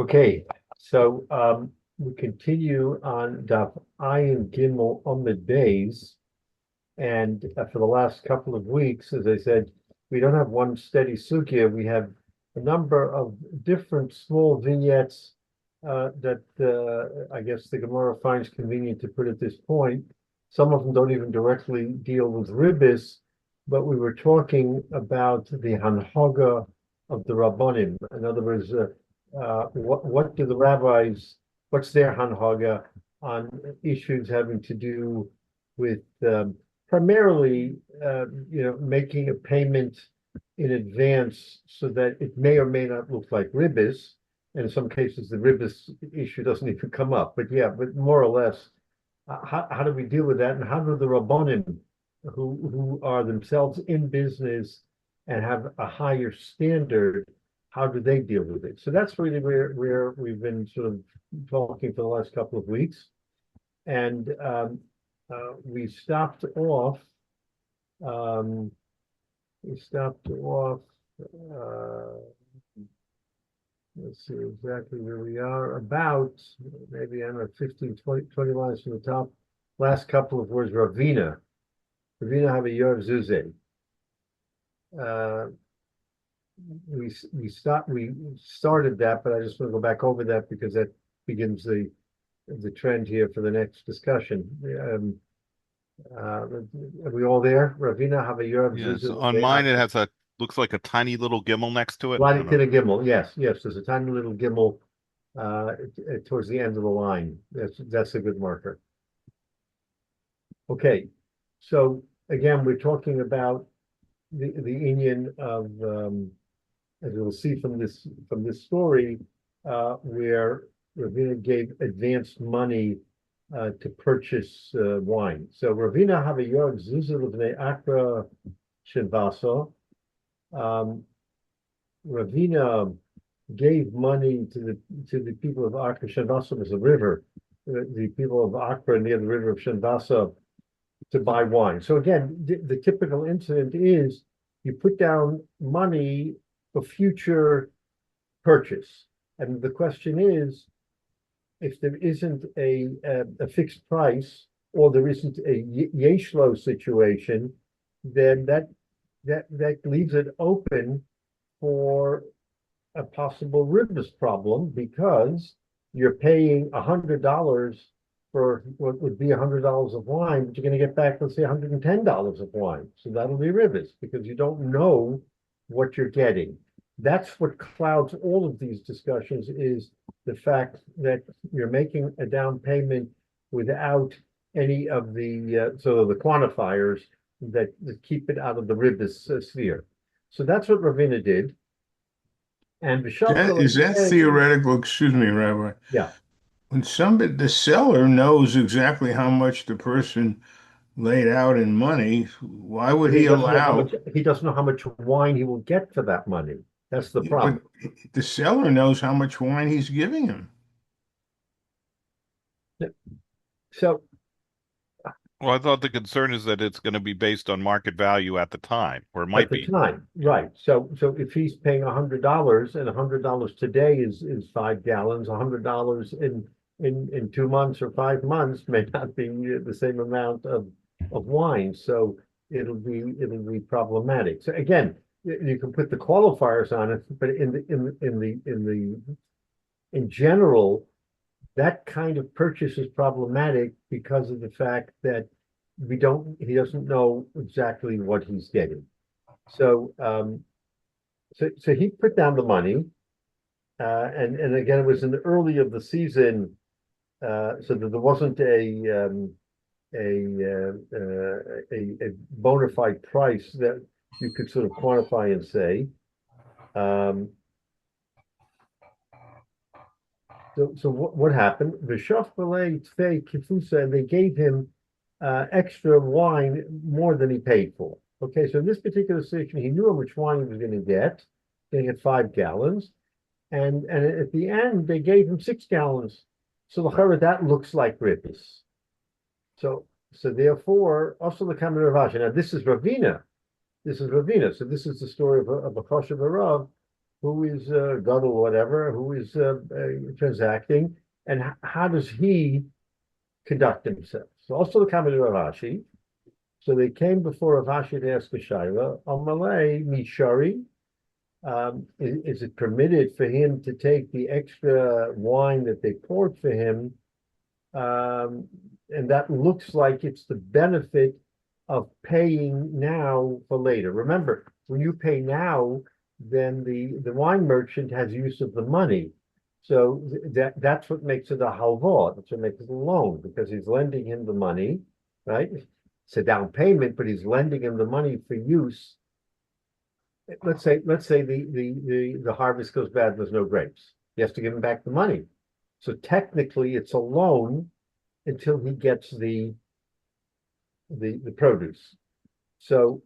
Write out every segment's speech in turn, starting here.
Okay, so we continue on Daf Ayin Gimel Amud Beis, and for the last couple of weeks, as I said, we don't have one steady sugya. We have a number of different small vignettes that I guess the Gemara finds convenient to put at this point. Some of them don't even directly deal with ribbis, but we were talking about the hanhaga of the Rabbanim. In other words, what do the rabbis, what's their hanhaga on issues having to do with primarily, making a payment in advance so that it may or may not look like ribbis. And in some cases, the ribbis issue doesn't even come up. But more or less, how do we deal with that? And how do the Rabbanim, who are themselves in business and have a higher standard, how do they deal with it? So that's really where we've been sort of talking for the last couple of weeks. And we stopped off. Let's see exactly where we are. About maybe, I don't know, 15, 20 lines from the top. Last couple of words, Ravina. Ravina have a Yoav Zuzeh. We started that, but I just want to go back over that because that begins the trend here for the next discussion. Are we all there? Ravina have a Yoav Yes, Zuzeh. on mine it has looks like a tiny little gimel next to it. I Sliding don't to know. the gimel, yes, there's a tiny little gimel towards the end of the line. That's a good marker. Okay, so again, we're talking about the inyan of as you'll see from this story, where Ravina gave advanced money to purchase wine. So Ravina have a yod zuzah l'bnei akra shenvasa. Ravina gave money to the people of Accra. Shenvasa was a river. The people of Accra near the river of Shenvasa to buy wine. So again, the typical incident is you put down money for future purchase, and the question is, if there isn't a fixed price or there isn't a yeshlo situation, then that leaves it open for a possible ribbis problem because you're paying $100 for what would be $100 of wine, but you're going to get back, let's say, $110 of wine. So that'll be ribbis because you don't know what you're getting. That's what clouds all of these discussions is the fact that you're making a down payment without any of the sort of the quantifiers that keep it out of the ribbis sphere. So that's what Ravina did. And Is that theoretical? Excuse me, Rabbi. Yeah. When the seller knows exactly how much the person laid out in money, why would he allow? He doesn't know how much wine he will get for that money. That's the problem. But the seller knows how much wine he's giving him. So, Well, I thought the concern is that it's going to be based on market value at the time, or it might be. At the time, right. So if he's paying $100 and $100 today is 5 gallons, $100 in 2 months or 5 months may not be the same amount of wine. So it'll be problematic. So again, you can put the qualifiers on it, but in general, that kind of purchase is problematic because of the fact that he doesn't know exactly what he's getting. So so he put down the money, and again it was in the early of the season, so that there wasn't a bona fide price that you could sort of quantify and say. So what happened? And they gave him extra wine more than he paid for. Okay, so in this particular situation, he knew how much wine he was going to get. They had 5 gallons, and at the end they gave him 6 gallons. So that looks like ribbis. So therefore, also the Kamar Ravashi. Now this is Ravina. So this is the story of a Choshev Rav who is God or whatever, who is transacting, and how does he conduct himself? So also the comment of Rav Ashi. So they came before Rav Ashi to ask a shaila, Amalei Mishari. Is it permitted for him to take the extra wine that they poured for him? And that looks like it's the benefit of paying now for later. Remember, when you pay now, then the wine merchant has use of the money. So that's what makes it a halva. That's what makes it a loan, because he's lending him the money, right? It's a down payment, but he's lending him the money for use. Let's say the harvest goes bad, there's no grapes. He has to give him back the money. So technically it's a loan until he gets the produce. So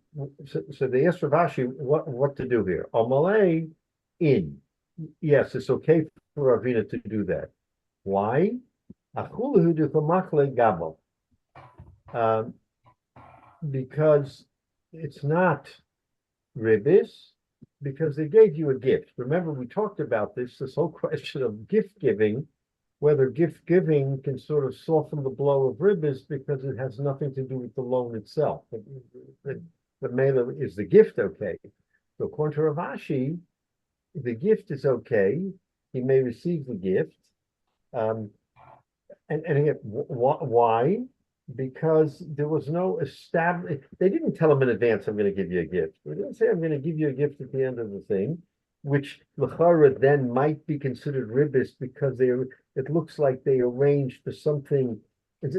they asked Rav Ashi what to do here. Amalei in. Yes, it's okay for Ravina to do that. Why? Because it's not ribis, because they gave you a gift. Remember, we talked about this whole question of gift giving, whether gift giving can sort of soften the blow of ribis because it has nothing to do with the loan itself. The mela is the gift okay? So according to Rav Ashi, the gift is okay. He may receive the gift. And again, why? Because there was no established, they didn't tell him in advance, I'm going to give you a gift. They didn't say, I'm going to give you a gift at the end of the thing, which l'chara then might be considered ribis because it looks like they arranged for something.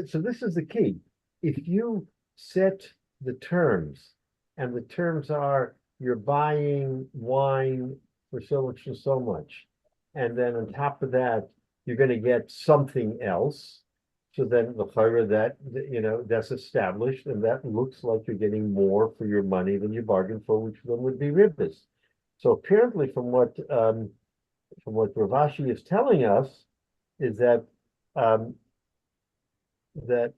So this is the key. If you set the terms, and the terms are you're buying wine for so much and so much, and then on top of that, you're going to get something else. So then the chayra that's established, and that looks like you're getting more for your money than you bargained for, which then would be ribis. So apparently, from what Rav Ashi is telling us, is that that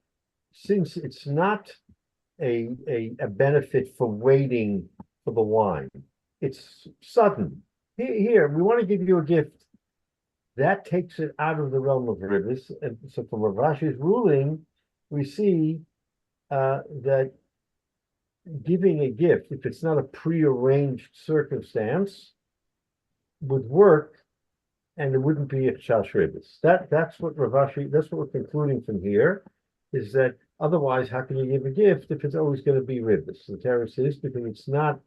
since it's not a benefit for waiting for the wine, it's sudden. Here, we want to give you a gift. That takes it out of the realm of ribis. And so from Rav Ashi's ruling, we see that giving a gift, if it's not a prearranged circumstance, would work, and it wouldn't be a chash ribis. That's what Rav Ashi, that's what we're concluding from here, is that otherwise, how can you give a gift if it's always going to be ribis? The Torah says because it's not,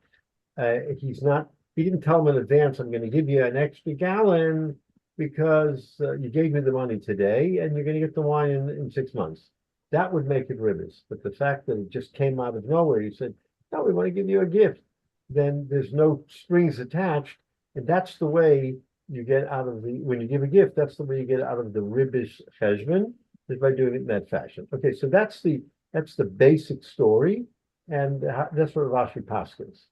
he didn't tell him in advance, I'm going to give you an extra gallon because you gave me the money today and you're going to get the wine in 6 months. That would make it ribis. But the fact that it just came out of nowhere, you said, no, we want to give you a gift. Then there's no strings attached. And that's the way you get out of when you give a gift, that's the way you get out of the ribis cheshbon, is by doing it in that fashion. Okay, so that's the basic story. And that's what Rav Ashi paskins.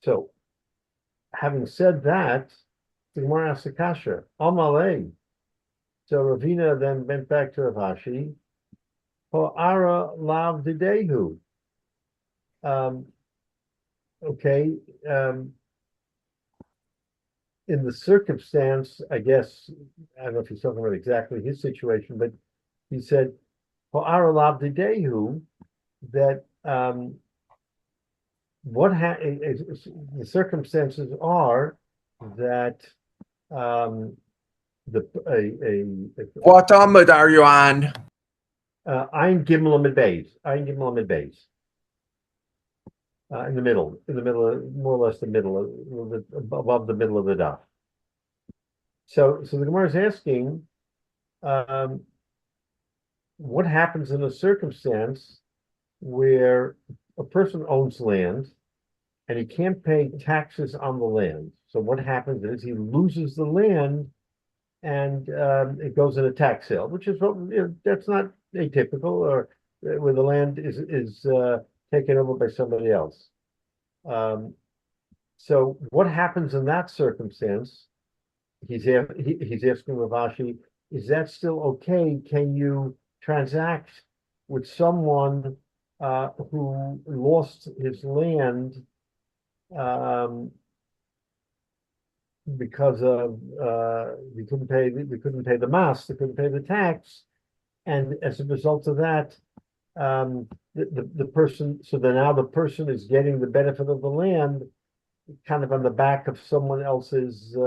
So having said that, the Gemara asks the kasha, Amalei. So Ravina then went back to Rav Ashi. Ara lav didehu. Okay. In the circumstance, I guess, I don't know if he's talking about exactly his situation, but he said, Ara lav didehu, that the circumstances are that What Amud are you on? Ayin Gimel Amid Beis. Ayin Gimel Amid Beis. In the middle, more or less the middle, a little bit above the middle of the daf. So the Gemara is asking, what happens in a circumstance where a person owns land and he can't pay taxes on the land? So what happens is he loses the land, and it goes in a tax sale, which is that's not atypical, or where the land is taken over by somebody else. So what happens in that circumstance? He's asking Rav Ashi, is that still okay? Can you transact with someone who lost his land because of we couldn't pay the mas, they couldn't pay the tax, and as a result of that, the person, so then now the person is getting the benefit of the land kind of on the back of someone else's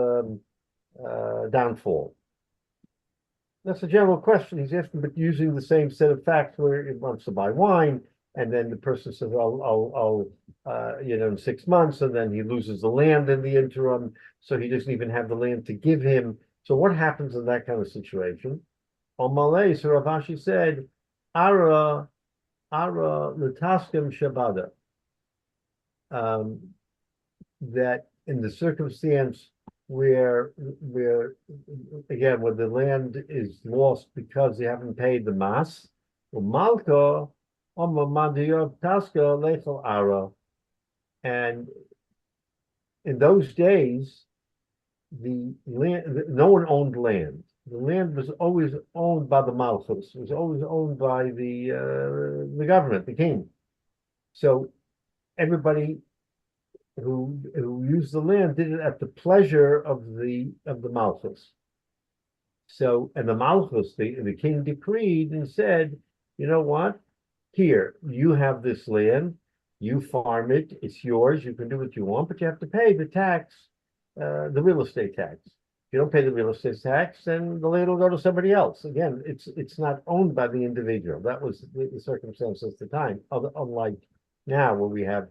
downfall. That's a general question he's asking, but using the same set of facts where he wants to buy wine, and then the person says, I'll in 6 months, and then he loses the land in the interim, so he doesn't even have the land to give him. So what happens in that kind of situation? On Malay, so Rav Ashi said, Ara Litaskim Shabada. That in the circumstance where again, when the land is lost because you haven't paid the mas, Malka Taska Lethal Ara. And in those days, the land, no one owned land. The land was always owned by the Malchus. It was always owned by the government, the king. So everybody who used the land did it at the pleasure of the Malchus. So, and the Malchus, the king decreed and said, you know what? Here, you have this land, you farm it, it's yours, you can do what you want, but you have to pay the tax, the real estate tax. If you don't pay the real estate tax, then the land will go to somebody else. Again, it's not owned by the individual. That was the circumstance at the time, unlike now where we have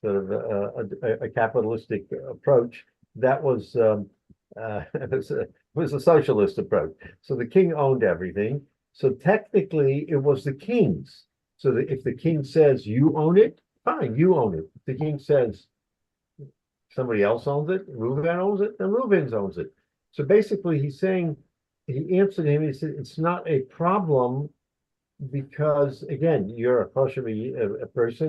sort of a capitalistic approach. That was was a socialist approach. So the king owned everything. So technically, it was the king's. So that if the king says you own it, fine, you own it. If the king says somebody else owns it, Reuven owns it, then Reuven owns it. So basically, he's saying, he answered him. He said it's not a problem because again, you're a person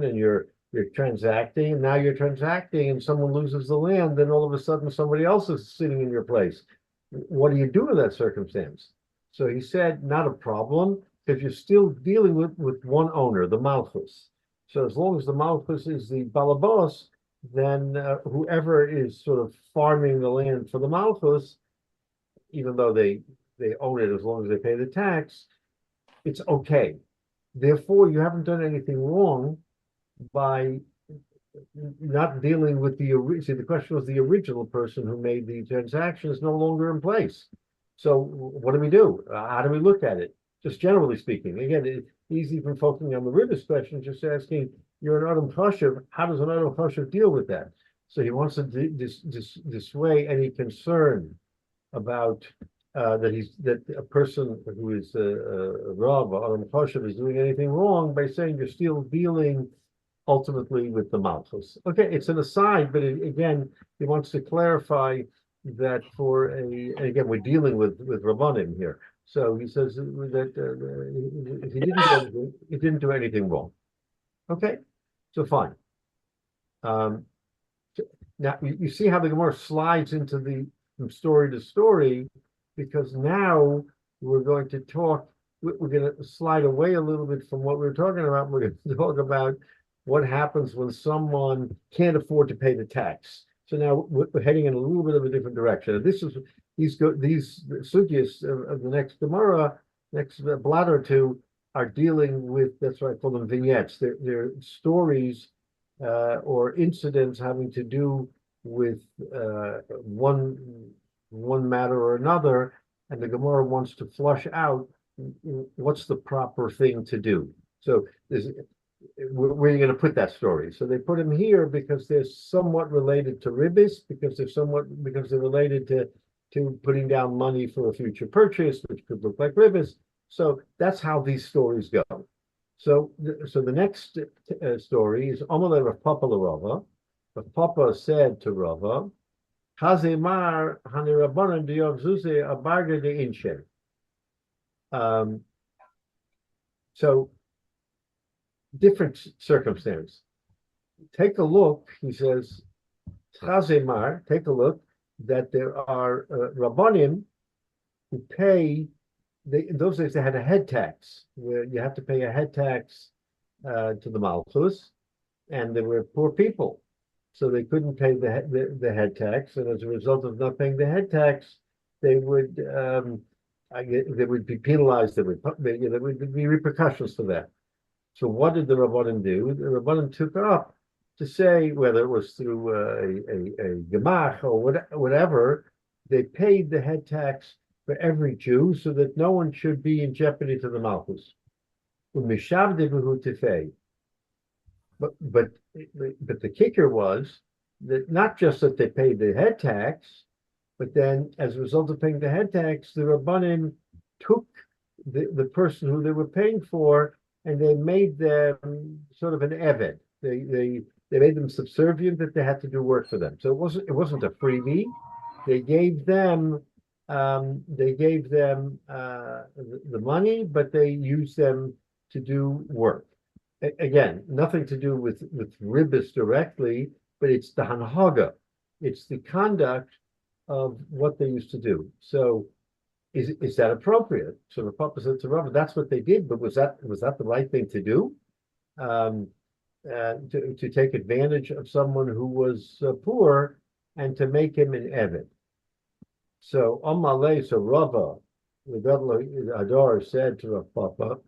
and you're transacting, and now you're transacting and someone loses the land, then all of a sudden somebody else is sitting in your place. What do you do in that circumstance? So he said, not a problem, because you're still dealing with one owner, the Malchus. So as long as the Malchus is the balabos, then whoever is sort of farming the land for the Malchus, even though they own it as long as they pay the tax, it's okay. Therefore, you haven't done anything wrong by not dealing with the question was the original person who made the transaction is no longer in place. So what do we do? How do we look at it? Just generally speaking, again, he's even focusing on the Ribbis question, just asking, you're an Adam Choshev, how does an Adam Choshev deal with that? So he wants to dissuade any concern about that a person who is a Rav or Adam Choshev is doing anything wrong by saying you're still dealing ultimately with the Malchus. Okay, it's an aside, but again, he wants to clarify that again, we're dealing with Rabbanim here. So he says that he didn't do anything wrong. Okay, so fine. Now you see how the Gemara slides into from story to story, because now we're going to talk. We're going to slide away a little bit from what we were talking about. We're going to talk about what happens when someone can't afford to pay the tax. So now we're heading in a little bit of a different direction. These sugyas of the next Gemara, next blot or two, are dealing with, that's why I call them vignettes. They're stories or incidents having to do with one matter or another, and the Gemara wants to flush out what's the proper thing to do. So where are you going to put that story? So they put them here because they're somewhat related to Ribbis, because they're related to putting down money for a future purchase, which could look like Ribbis. So that's how these stories go. So the next story is Amalei Rav Papa LaRava. Rav Papa said to Rava, Hazemar Hanirabanan Diyav Zuze Abarga de Inshe. So different circumstance. Take a look, he says, Chazemar, take a look, that there are Rabbanim who pay, in those days they had a head tax, where you have to pay a head tax to the Malchus, and there were poor people. so they couldn't pay the head tax, and as a result of not paying the head tax, they would they would be penalized. There would be repercussions for that. So what did the Rabbanim do? The Rabbanim took up to say, whether it was through a gemach or whatever, they paid the head tax for every Jew so that no one should be in jeopardy to the Malchus. But the kicker was that not just that they paid the head tax, but then as a result of paying the head tax, the Rabbanim took the person who they were paying for and they made them sort of an eved. They made them subservient, that they had to do work for them. So it wasn't a freebie. They gave them the money, but they used them to do work. Again, nothing to do with ribbis directly, but it's the hanhaga. It's the conduct of what they used to do. So is that appropriate? So the Papa said to Rabbi, that's what they did, but was that the right thing to do? To take advantage of someone who was poor and to make him an eved. So Amalei, so Rava, the Gadol Hadar said to Rav Papa,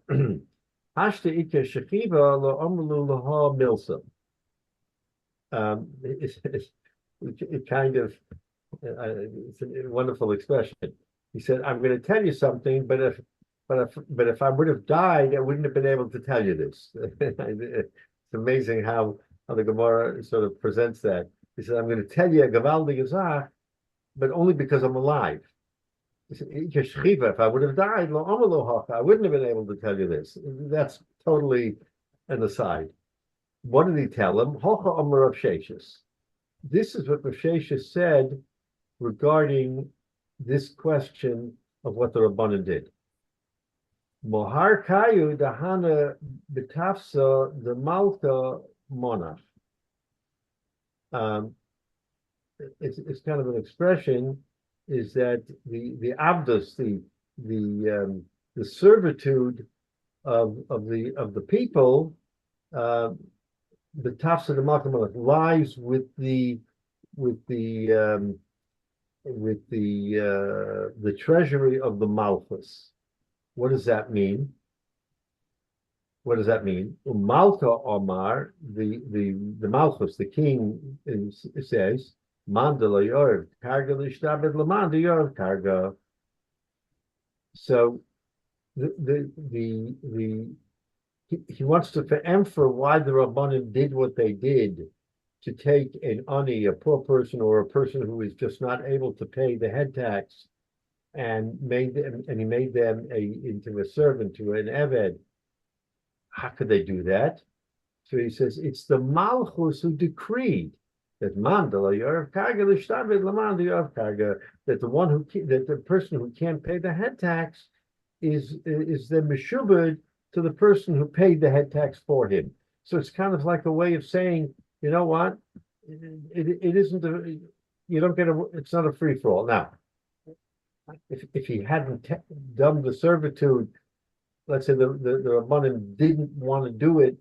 Hashta Ike Shechiva lo Amlu Laha Milsa. It kind of it's a wonderful expression. He said, "I'm going to tell you something, but if I would have died, I wouldn't have been able to tell you this." It's amazing how the Gemara sort of presents that. He said, "I'm going to tell you a gavaldi gazach, but only because I'm alive." He said, "If I would have died, I wouldn't have been able to tell you this." That's totally an aside. What did he tell him? Hocha Amar Rav Sheshes. This is what Rav Sheshes said regarding this question of what the Rabbanan did. Mohar kayu dahana betafsa the malka monach. It's kind of an expression, is that the abdus, the servitude of the people, the tafsa the malka monach lies with the treasury of the Malchus. What does that mean? What does that mean? Malka Omar, the Malchus, the king, says, Mandala Yorv, Karga Lishtabed Lamanda Yorv Karga. So he wants to emphasize why the Rabbanim did what they did, to take an ani, a poor person or a person who is just not able to pay the head tax, and he made them into a servant, to an eved. How could they do that? So he says it's the Malchus who decreed that Mandala Yorv Karga Lishtabed Lamanda Yorv Karga, that the person who can't pay the head tax is the meshubed to the person who paid the head tax for him. So it's kind of like a way of saying, you know what? It isn't you don't get it's not a free for all. Now, if he hadn't done the servitude, let's say the Rabbanim didn't want to do it,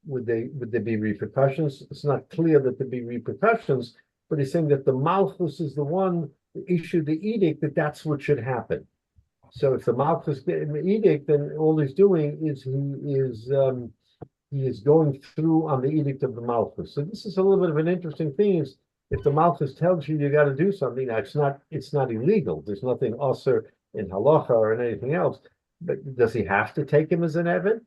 would there be repercussions? It's not clear that there'd be repercussions, but he's saying that the Malchus is the one who issued the edict that that's what should happen. So if the Malchus gave an edict, then all he's doing is he is going through on the edict of the Malchus. So this is a little bit of an interesting thing. Is if the Malchus tells you got to do something, now it's not illegal. There's nothing also in halacha or in anything else. But does he have to take him as an eved?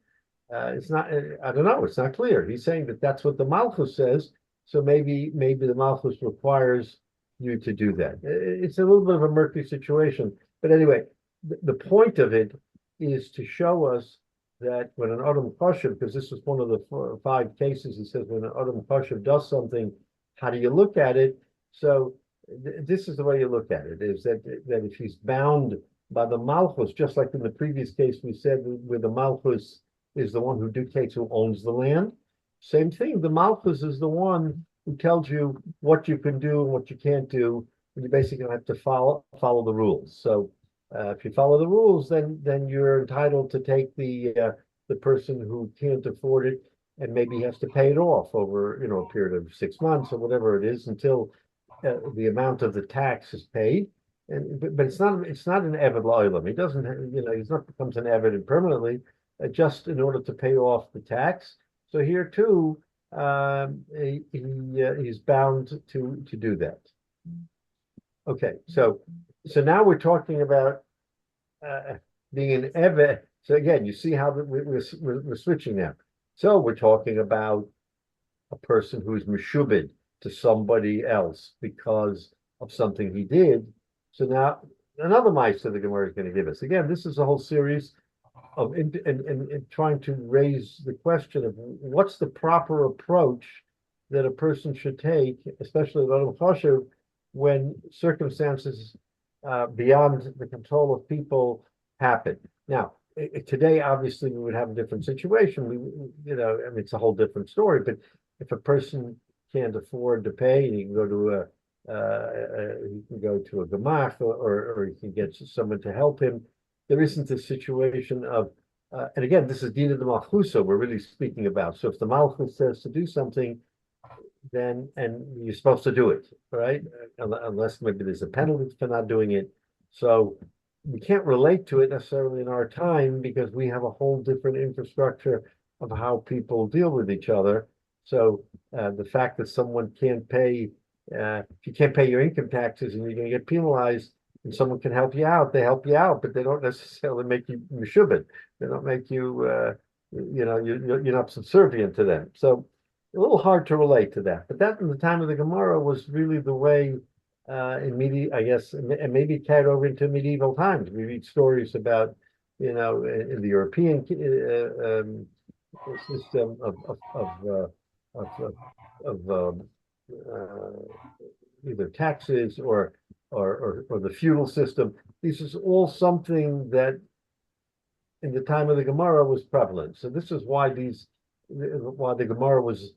It's not. I don't know. It's not clear. He's saying that that's what the Malchus says. So maybe the Malchus requires you to do that. It's a little bit of a murky situation. But anyway, the point of it is to show us that when an Adam Choshev, because this is one of the 5 cases, he says when an Adam Choshev does something, how do you look at it? So this is the way you look at it, is that if he's bound by the Malchus, just like in the previous case we said, where the Malchus is the one who dictates who owns the land, same thing, the Malchus is the one who tells you what you can do and what you can't do, and you basically have to follow the rules. So if you follow the rules, then you're entitled to take the person who can't afford it. and maybe he has to pay it off over, a period of 6 months or whatever it is until the amount of the tax is paid. But it's not an Eved L'Olam. He doesn't, he's not becomes an Eved permanently, just in order to pay off the tax. So here too, he's bound to do that. Okay, so now we're talking about being an Eved. So again, you see how we're switching now. So we're talking about a person who's meshubed to somebody else because of something he did. So now another ma'aseh the Gemara is going to give us. Again, this is a whole series of in trying to raise the question of what's the proper approach that a person should take, especially when circumstances beyond the control of people happen. Now, today, obviously, we would have a different situation. It's a whole different story. But if a person can't afford to pay, he can go to a gemach, or he can get someone to help him. There isn't a situation of, and again, this is Dina de Malchusa we're really speaking about. So if the Malchus says to do something, then and you're supposed to do it, right? Unless maybe there's a penalty for not doing it. So we can't relate to it necessarily in our time because we have a whole different infrastructure of how people deal with each other. So the fact that someone can't pay, if you can't pay your income taxes and you're going to get penalized, and someone can help you out, they help you out, but they don't necessarily make you meshubed. They don't make you, you're not subservient to them. So a little hard to relate to that. But that in the time of the Gemara was really the way I guess, and maybe carried over into medieval times. We read stories about, in the European system of either taxes or the feudal system. This is all something that in the time of the Gemara was prevalent. So this is why the Gemara was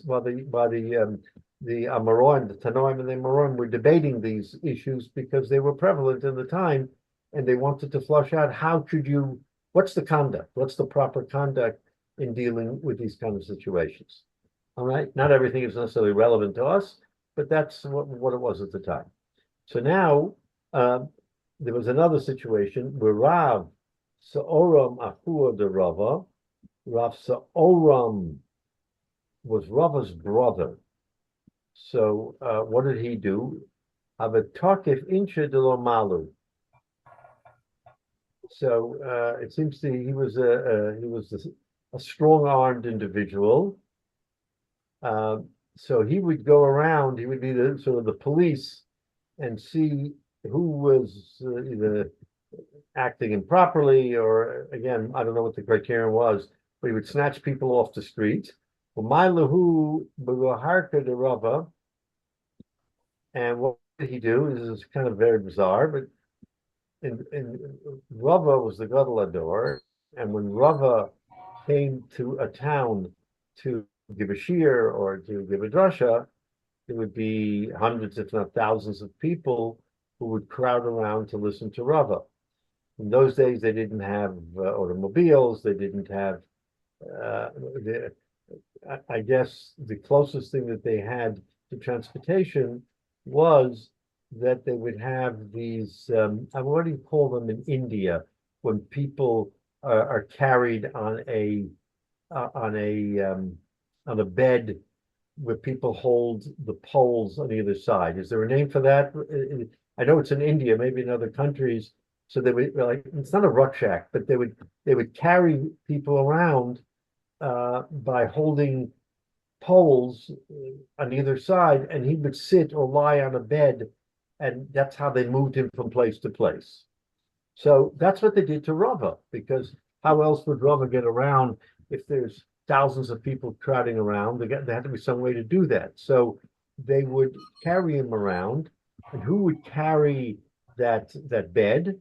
why the Amoraim, the Tanoim and the Amoraim were debating these issues because they were prevalent in the time, and they wanted to flush out what's the conduct, what's the proper conduct in dealing with these kind of situations. All right, not everything is necessarily relevant to us, but that's what it was at the time. So now there was another situation where Rav Sa'oram Ahua de Rava, Rav Sa'oram was Rava's brother. So what did he do? Avatakif incha de lo malu. So it seems to he was a strong-armed individual. So he would go around. He would be the sort of the police and see who was either acting improperly or, again, I don't know what the criterion was, but he would snatch people off the street. And what did he do? This is kind of very bizarre, but in Rava was the Gadol Ador, and when Rava came to a town to give a shiur or to give a drasha, there would be hundreds, if not thousands, of people who would crowd around to listen to Rava. In those days, they didn't have automobiles. They didn't have. I guess the closest thing that they had to transportation was that they would have these. What do you call them in India when people are carried on a bed where people hold the poles on either side? Is there a name for that? I know it's in India, maybe in other countries. So they would it's not a rucksack, but they would carry people around by holding poles on either side, and he would sit or lie on a bed, and that's how they moved him from place to place. So that's what they did to Rava, because how else would Rava get around if there's thousands of people crowding around? There had to be some way to do that. So they would carry him around, and who would carry that bed?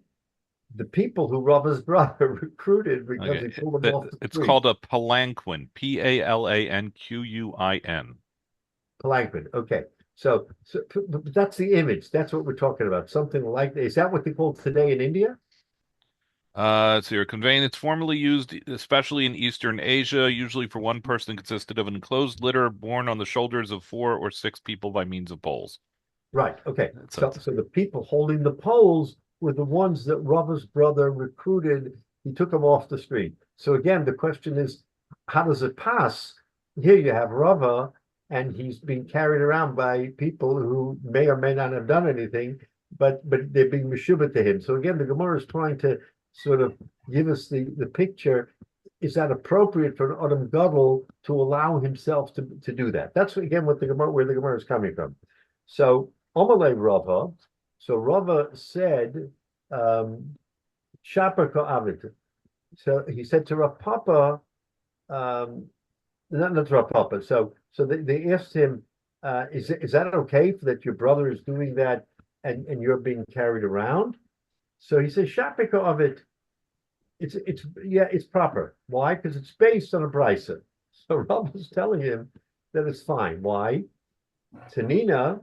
The people who Rava's brother recruited because he pulled them off the street. It's called a palanquin, Palanquin. Palanquin. Okay. So that's the image. That's what we're talking about. Something like that. Is that what they call today in India? So your conveyance formerly used especially in Eastern Asia, usually for one person, consisted of an enclosed litter borne on the shoulders of 4 or 6 people by means of poles. Right. Okay. So So the people holding the poles were the ones that Rava's brother recruited. He took them off the street. So again, the question is, how does it pass? Here you have Rava, and he's being carried around by people who may or may not have done anything, but they're being meshubah to him. So again, the Gemara is trying to sort of give us the picture. Is that appropriate for an Adam Gadol to allow himself to do that? That's again what the Gemara, where the Gemara is coming from. So Omalei Rava. So Rava said, Shaper Avit. So he said to Rav Papa, not to Rav Papa. So they asked him, is that okay that your brother is doing that and you're being carried around? So he says, Shaper Avit. It's proper. Why? Because it's based on a brisa. So Rava is telling him that it's fine. Why? Tanina,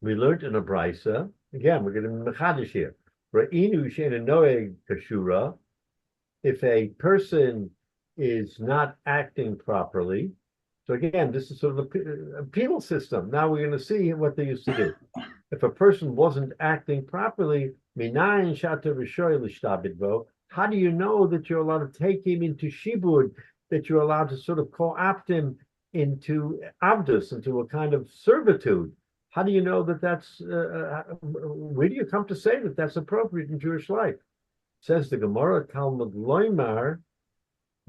we learned in a brisa. Again, we're going to be mechadish here. Ra'inu she'ena noeg kashura. If a person is not acting properly, so again, this is sort of a penal system. Now we're going to see what they used to do. If a person wasn't acting properly, minayin shata v'shoy l'shtabidvo. How do you know that you're allowed to take him into shibud? That you're allowed to sort of co-opt him into abdus, into a kind of servitude? How do you know that that's, where do you come to say that that's appropriate in Jewish life? Says the Gemara, Talmud Loimar,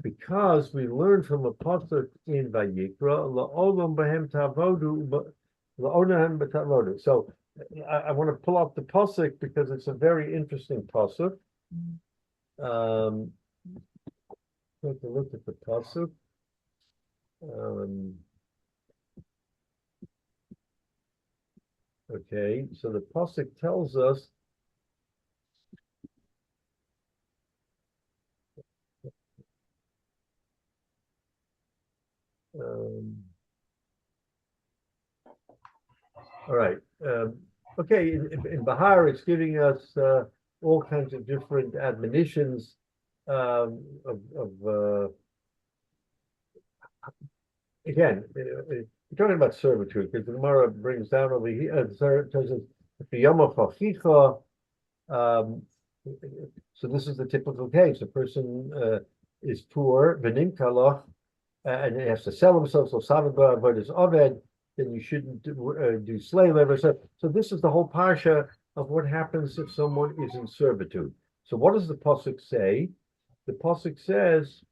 because we learn from a pasuk in Vayikra, la'olam behem tavodu, la'olam betavodu. So I want to pull up the pasuk because it's a very interesting pasuk. Take a look at the pasuk. Okay, so the pasuk tells us all right. Okay, in Bahar, it's giving us all kinds of different admonitions again, we're talking about servitude because the Gemara brings down over here. So this is the typical case. A person is poor, and he has to sell himself. So but is oved, then you shouldn't do slave labor. So this is the whole parsha of what happens if someone is in servitude. So what does the pasuk say? The pasuk says,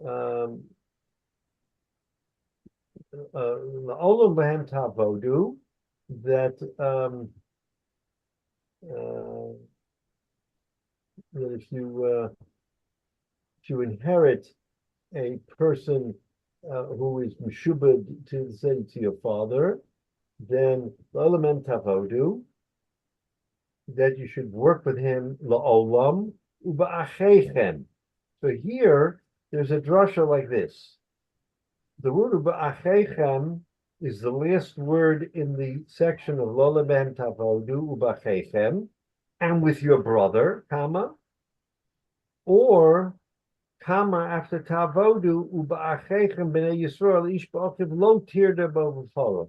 la'olam behem tavodu, that if you inherit a person who is meshubed to say to your father, then la'olam tavodu, that you should work with him la'olam uba'achechem. So here there's a drasha like this. The word uba'achechem is the last word in the section of lo lebehem tavodu uba'achechem, and with your brother, comma, or comma after tavodu uba'achechem b'nei Yisrael ish ba'achiv lo tirda b'avufara.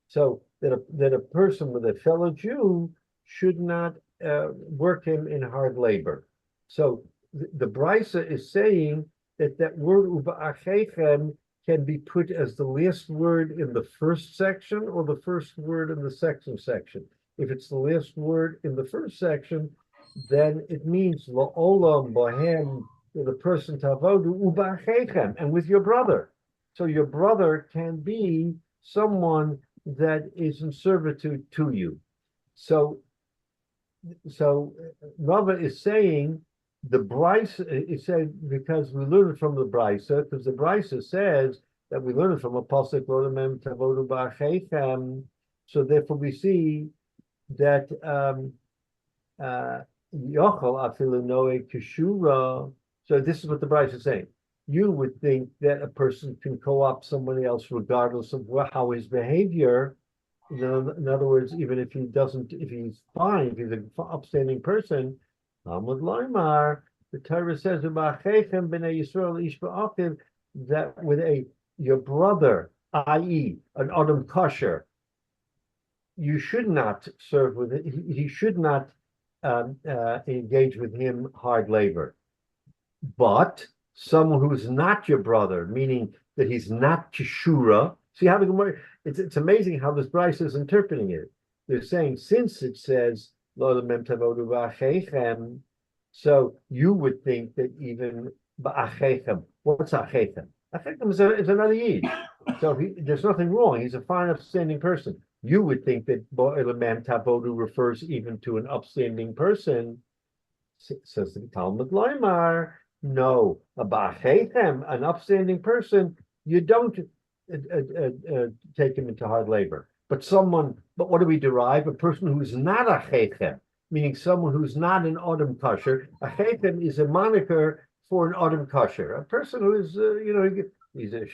So that a person with a fellow Jew should not work him in hard labor. So the brisa is saying that word uba'achechem can be put as the last word in the first section or the first word in the second section. If it's the last word in the first section, then it means la'olam bohem, the person tavodu uba'achechem, and with your brother. So your brother can be someone that is in servitude to you. So Rava is saying the brisa is said because we learn it from the brisa, because the brisa says that we learn it from a pasuk lodamem tavodu ba'achechem. So therefore we see that yochel afilu noeg kishura. So this is what the brisa is saying. You would think that a person can co-opt somebody else regardless of how his behavior. In other words, even if he's fine, if he's an upstanding person, Talmud Loimar, the Torah says "Uba'achechem b'nei Yisrael ish ba'achiv," that with your brother, i.e., an Adam kosher, you should not serve with it. He should not engage with him hard labor. But someone who's not your brother, meaning that he's not Kishura. See how the Gemara, it's amazing how this Bryce is interpreting it. They're saying, since it says, Lo mem tavodu ba'achechem, so you would think that even ba'achechem, what's achechem? Achechem is another Yid. So there's nothing wrong. He's a fine, upstanding person. You would think that mem tavodu refers even to an upstanding person. Says the Talmud Loimar, no, a ba'achechem, an upstanding person, you don't take him into hard labor. But what do we derive? A person who's not a chechem, meaning someone who's not an Adam kosher. A chechem is a moniker for an Adam kosher. A person who is, he's a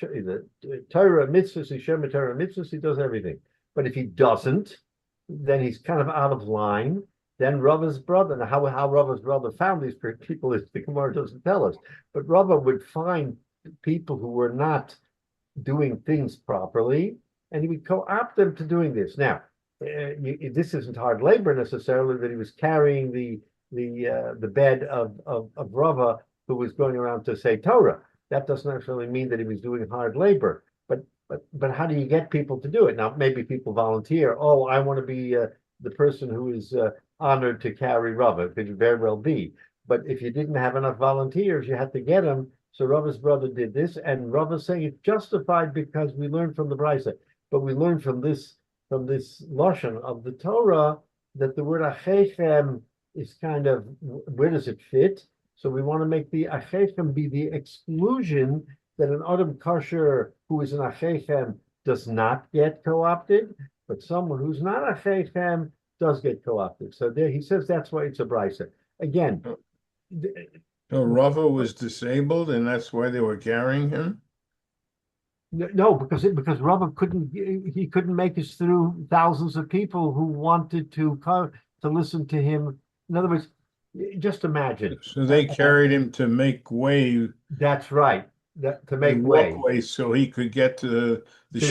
Torah mitzvahs, he's Shema Torah mitzvahs, he does everything. But if he doesn't, then he's kind of out of line. Then Rava's brother, now how Rava's brother found these people is the Gemara doesn't tell us. But Rava would find people who were not doing things properly, and he would co-opt them to doing this. Now, this isn't hard labor necessarily, that he was carrying the bed of Rava, who was going around to say Torah. That doesn't necessarily mean that he was doing hard labor. But how do you get people to do it? Now, maybe people volunteer. Oh, I want to be the person who is honored to carry Rava. It could very well be. But if you didn't have enough volunteers, you had to get them. So Rava's brother did this, and Rava's saying it's justified because we learned from the Brisa. But we learned from this lashon of the Torah that the word achechem is kind of, where does it fit? So we want to make the achechem be the exclusion, that an Adam kosher who is an achechem does not get co-opted, but someone who's not achechem does get co-opted. So there he says that's why it's a brisa. Again, so Rava was disabled, and that's why they were carrying him? No, because Rava couldn't make us through thousands of people who wanted to listen to him. In other words, just imagine. So they carried him to make way. That's right. To make way, so he could get to the so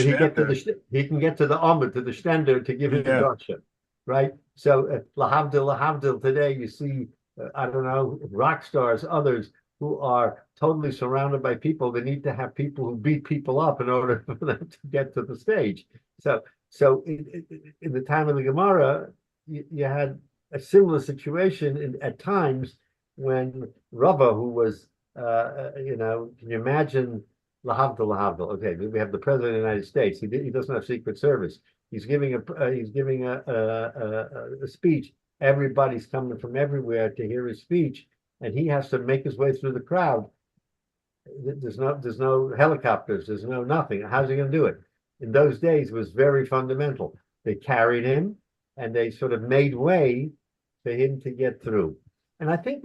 he can get to the Amud, to the Stender, to give him the darshan, right? So lahavdil today, you see, I don't know, rock stars, others who are totally surrounded by people. They need to have people who beat people up in order for them to get to the stage. So in the time of the Gemara, you had a similar situation at times when Rava, who was can you imagine lahavdil? Okay, we have the president of the United States. He doesn't have Secret Service. He's giving a speech. Everybody's coming from everywhere to hear his speech, and he has to make his way through the crowd. There's no helicopters. There's no nothing. How's he going to do it? In those days, it was very fundamental. They carried him, and they sort of made way for him to get through. And I think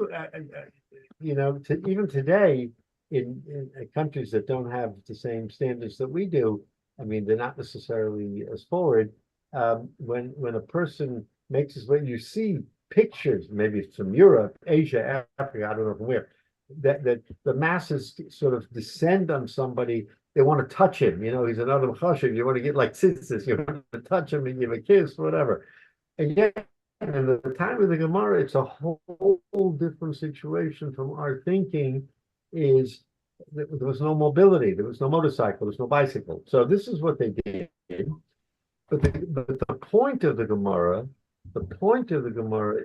even today, in countries that don't have the same standards that we do, I mean, they're not necessarily as forward. When a person makes his way, you see pictures, maybe it's from Europe, Asia, Africa, I don't know from where, that the masses sort of descend on somebody. They want to touch him. He's an Adam Chashiv. You want to get like tzitzis. You want to touch him and give a kiss, whatever. And yet, and at the time of the Gemara, it's a whole different situation from our thinking. Is that there was no mobility, there was no motorcycle, there was no bicycle. So this is what they did. But the point of the Gemara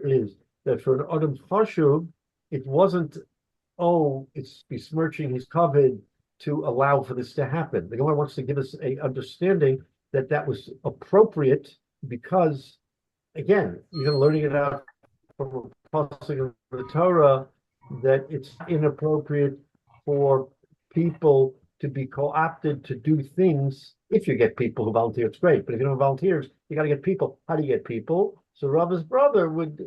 is that for an Adam Chashuv, it wasn't, it's besmirching his kavod to allow for this to happen. The Gemara wants to give us a understanding that was appropriate because, again, even learning it out from a passage of the Torah, that it's inappropriate for people to be co-opted to do things. If you get people who volunteer, it's great. But if you don't have volunteers, you got to get people. How do you get people? So Rava's brother would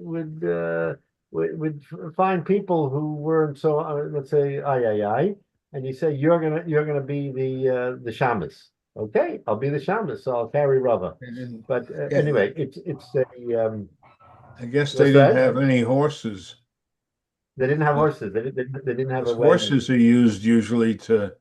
find people who weren't so, let's say, and he said, you're gonna be the shamus. Okay, I'll be the shamus, so I'll carry Rava. But anyway, it's a. I guess they didn't have any horses. They didn't have horses. They didn't have a wagon. Horses are used usually to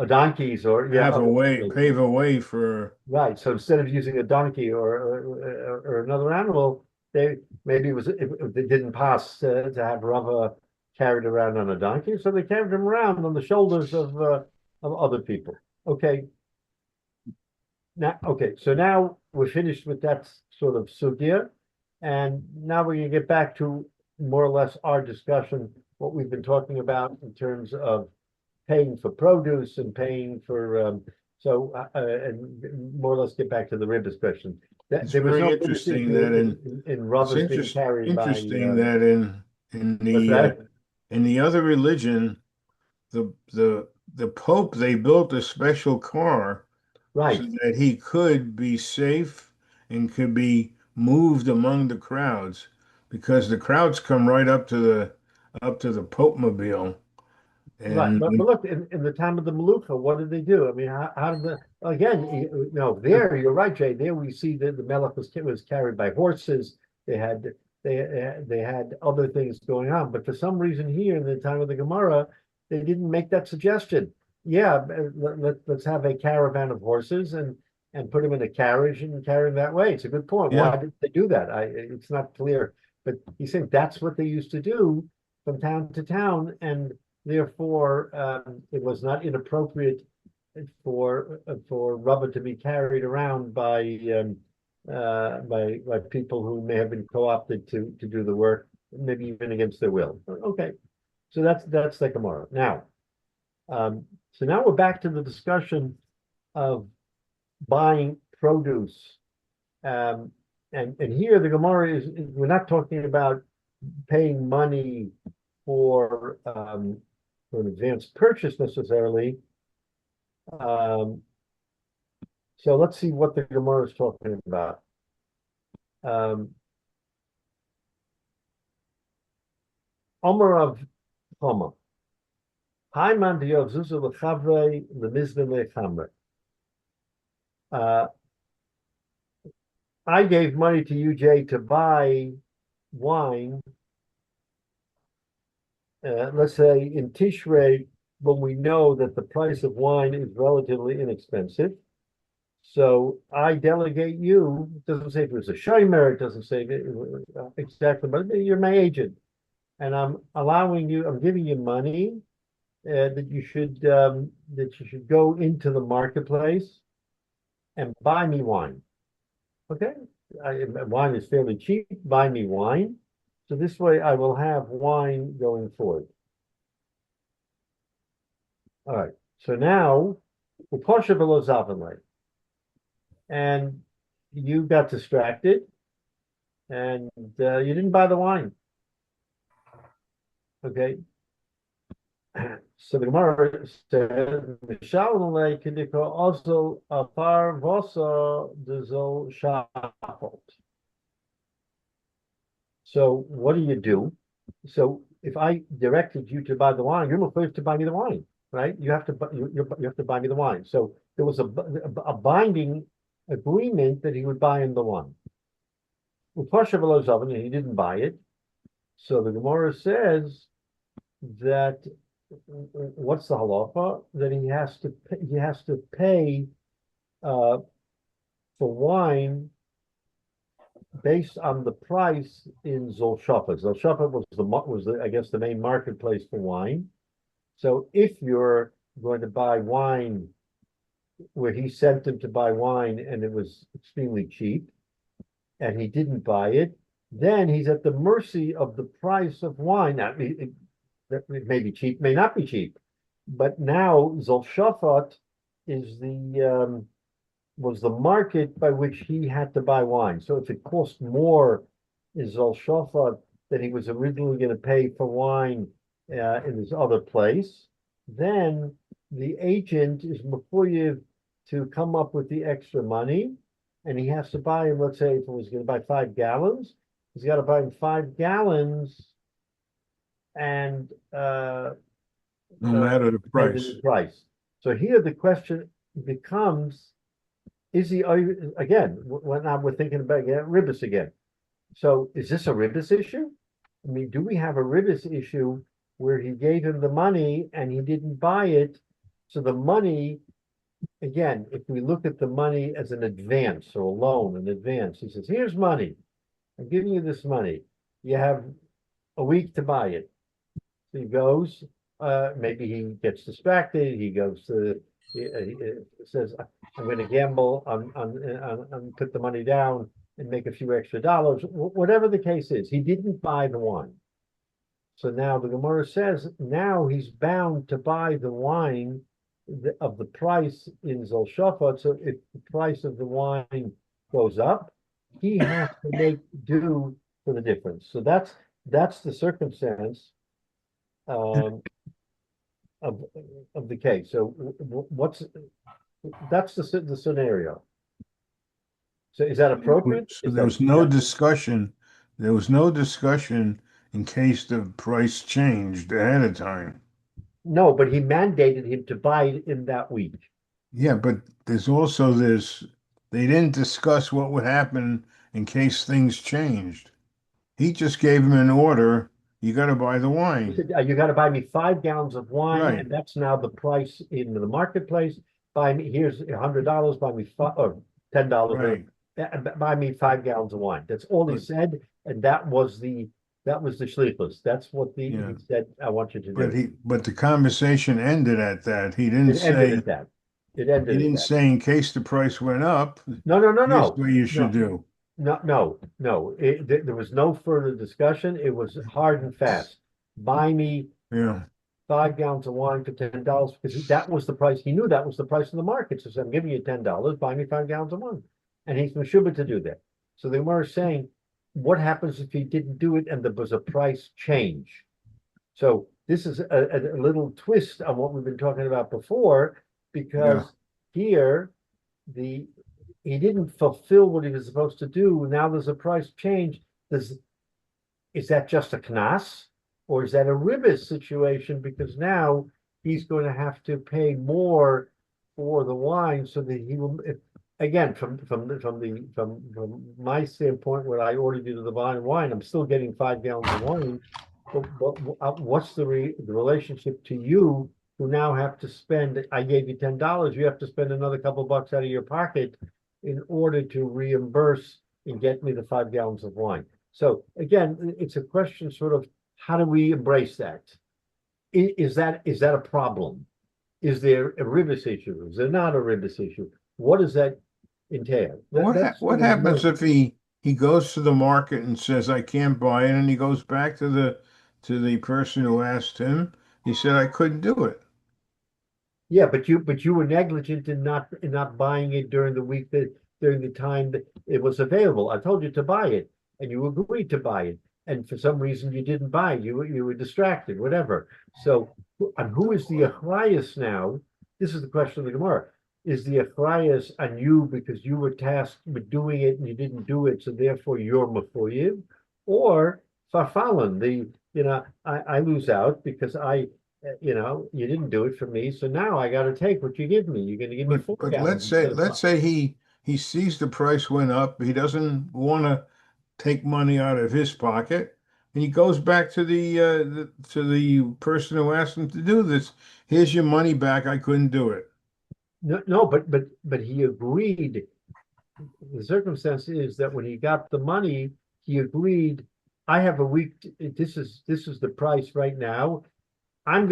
Donkeys or yeah, have a other way, animals. pave a way for. Right. So instead of using a donkey or another animal, they maybe it they didn't pass to have Rava carried around on a donkey, so they carried him around on the shoulders of other people. Okay. So now we're finished with that sort of sugya, and now we're going to get back to more or less our discussion, what we've been talking about in terms of paying for produce and paying for and more or less get back to the Ribis question. It's There was very no interesting that in it's Rava's being carried by interesting that in what's that? in the other religion, the Pope, they built a special car Right. so that he could be safe and could be moved among the crowds, because the crowds come right up to the Pope mobile. Right, And but look, in the time of the Maluka, what did they do? I mean, how did again, there, you're right, Jay, there we see that the Melech was carried by horses. They had, they had other things going on, but for some reason here in the time of the Gemara, they didn't make that suggestion. Yeah, let's have a caravan of horses and put them in a carriage and carry them that way. It's a good point. Why did they do that? It's not clear, but he's saying that's what they used to do from town to town, and therefore, it was not inappropriate for rubber to be carried around by people who may have been co-opted to do the work, maybe even against their will. Okay, so that's the Gemara. Now, so now we're back to the discussion of buying produce, and here the Gemara is we're not talking about paying money for an advanced purchase necessarily. So let's see what the Gemara is talking about. Omer of Choma. Haiman diov zuzu lechavrei lemizvin lechamre. I gave money to you, Jay, to buy wine. Let's say in Tishrei, when we know that the price of wine is relatively inexpensive. So I delegate you, it doesn't say if it was a shomer, it doesn't say exactly, but you're my agent. And I'm giving you money that you should go into the marketplace and buy me wine. Okay? Wine is fairly cheap, buy me wine. So this way I will have wine going forward. All right. So now, and you got distracted and you didn't buy the wine. Okay. So the Gemara says, also a par vosa dezo shapot. So what do? So if I directed you to buy the wine, you're not supposed to buy me the wine, right? You have to buy me the wine. So there was a binding agreement that he would buy him the wine. And he didn't buy it. So the Gemara says that what's the halacha? That he has to pay for wine based on the price in Zolshafa. Zolshafa was I guess the main marketplace for wine. So if you're going to buy wine where he sent him to buy wine and it was extremely cheap and he didn't buy it, then he's at the mercy of the price of wine. Now, it may be cheap, may not be cheap, but now Zolshafat was the market by which he had to buy wine. So if it cost more in Zolshafat than he was originally going to pay for wine in this other place, then the agent is mechuyev to come up with the extra money, and he has to buy him, let's say if he was going to buy 5 gallons, he's got to buy him 5 gallons and no matter the price. So here the question becomes, is he, again, now we're thinking about Ribbis again. So is this a Ribbis issue? I mean, do we have a Ribis issue where he gave him the money and he didn't buy it? So the money, again, if we look at the money as an advance or a loan, an advance, he says, here's money. I'm giving you this money. You have a week to buy it. So he goes, maybe he gets distracted. He goes to, he says, I'm going to gamble on put the money down and make a few extra dollars. Whatever the case is, he didn't buy the wine. So now the Gemara says now he's bound to buy the wine of the price in Zol Shafat. So if the price of the wine goes up, he has to make do for the difference. So that's the circumstance of the case. So that's the scenario. So is that appropriate? So there was no discussion. There was no discussion in case the price changed ahead of time. No, but he mandated him to buy it in that week. Yeah, but there's also this, they didn't discuss what would happen in case things changed. He just gave him an order, you got to buy the He wine. said, you got to buy me 5 gallons of wine, Right. and that's now the price in the marketplace. Buy me, here's $100, buy me five or $10, Right. buy me 5 gallons of wine. That's all he But- said, and that was the shlichus. That's what he Yeah. said, I want you to do. But the conversation ended at that. He didn't It ended say, at that. It ended he at didn't that. say in case the price went up, No, here's what you should do. No. There was no further discussion. It was hard and fast. Buy me Yeah. 5 gallons of wine for $10 because that was the price. He knew that was the price of the market. So I'm giving you $10, buy me 5 gallons of wine. And he's Meshubah to do that. So they were saying, what happens if he didn't do it and there was a price change? So this is a little twist on what we've been talking about before, because here he didn't fulfill what he was supposed to do. Now there's a price change. Is that just a knas? Or is that a ribis situation? Because now he's going to have to pay more for the wine so that he will, again, from my standpoint, when I ordered you the wine, I'm still getting 5 gallons of wine. But what's the relationship to you who now have to spend, I gave you $10, you have to spend another couple bucks out of your pocket in order to reimburse and get me the 5 gallons of wine. So again, it's a question sort of, how do we embrace that? Is that a problem? Is there a ribis issue? Is there not a ribis issue? What does that entail? What happens if he goes to the market and says, I can't buy it, and he goes back to the person who asked him, he said, I couldn't do it. Yeah, but you were negligent in not buying it during the week during the time that it was available. I told you to buy it, and you agreed to buy it. And for some reason you didn't buy it. You were distracted, whatever. So, and who is the achrayus now? This is the question of the Gemara. Is the achrayus on you because you were tasked with doing it and you didn't do it, so therefore you're mechuyev? Or farfallen, I lose out because you didn't do it for me, so now I got to take what you give me. You're going to give me 4 But gallons. let's say he sees the price went up. He doesn't want to take money out of his pocket, and he goes back to the person who asked him to do this. Here's your money back. I couldn't do it. No, but he agreed. The circumstance is that when he got the money, he agreed, I have a week. This is the price right now. I'm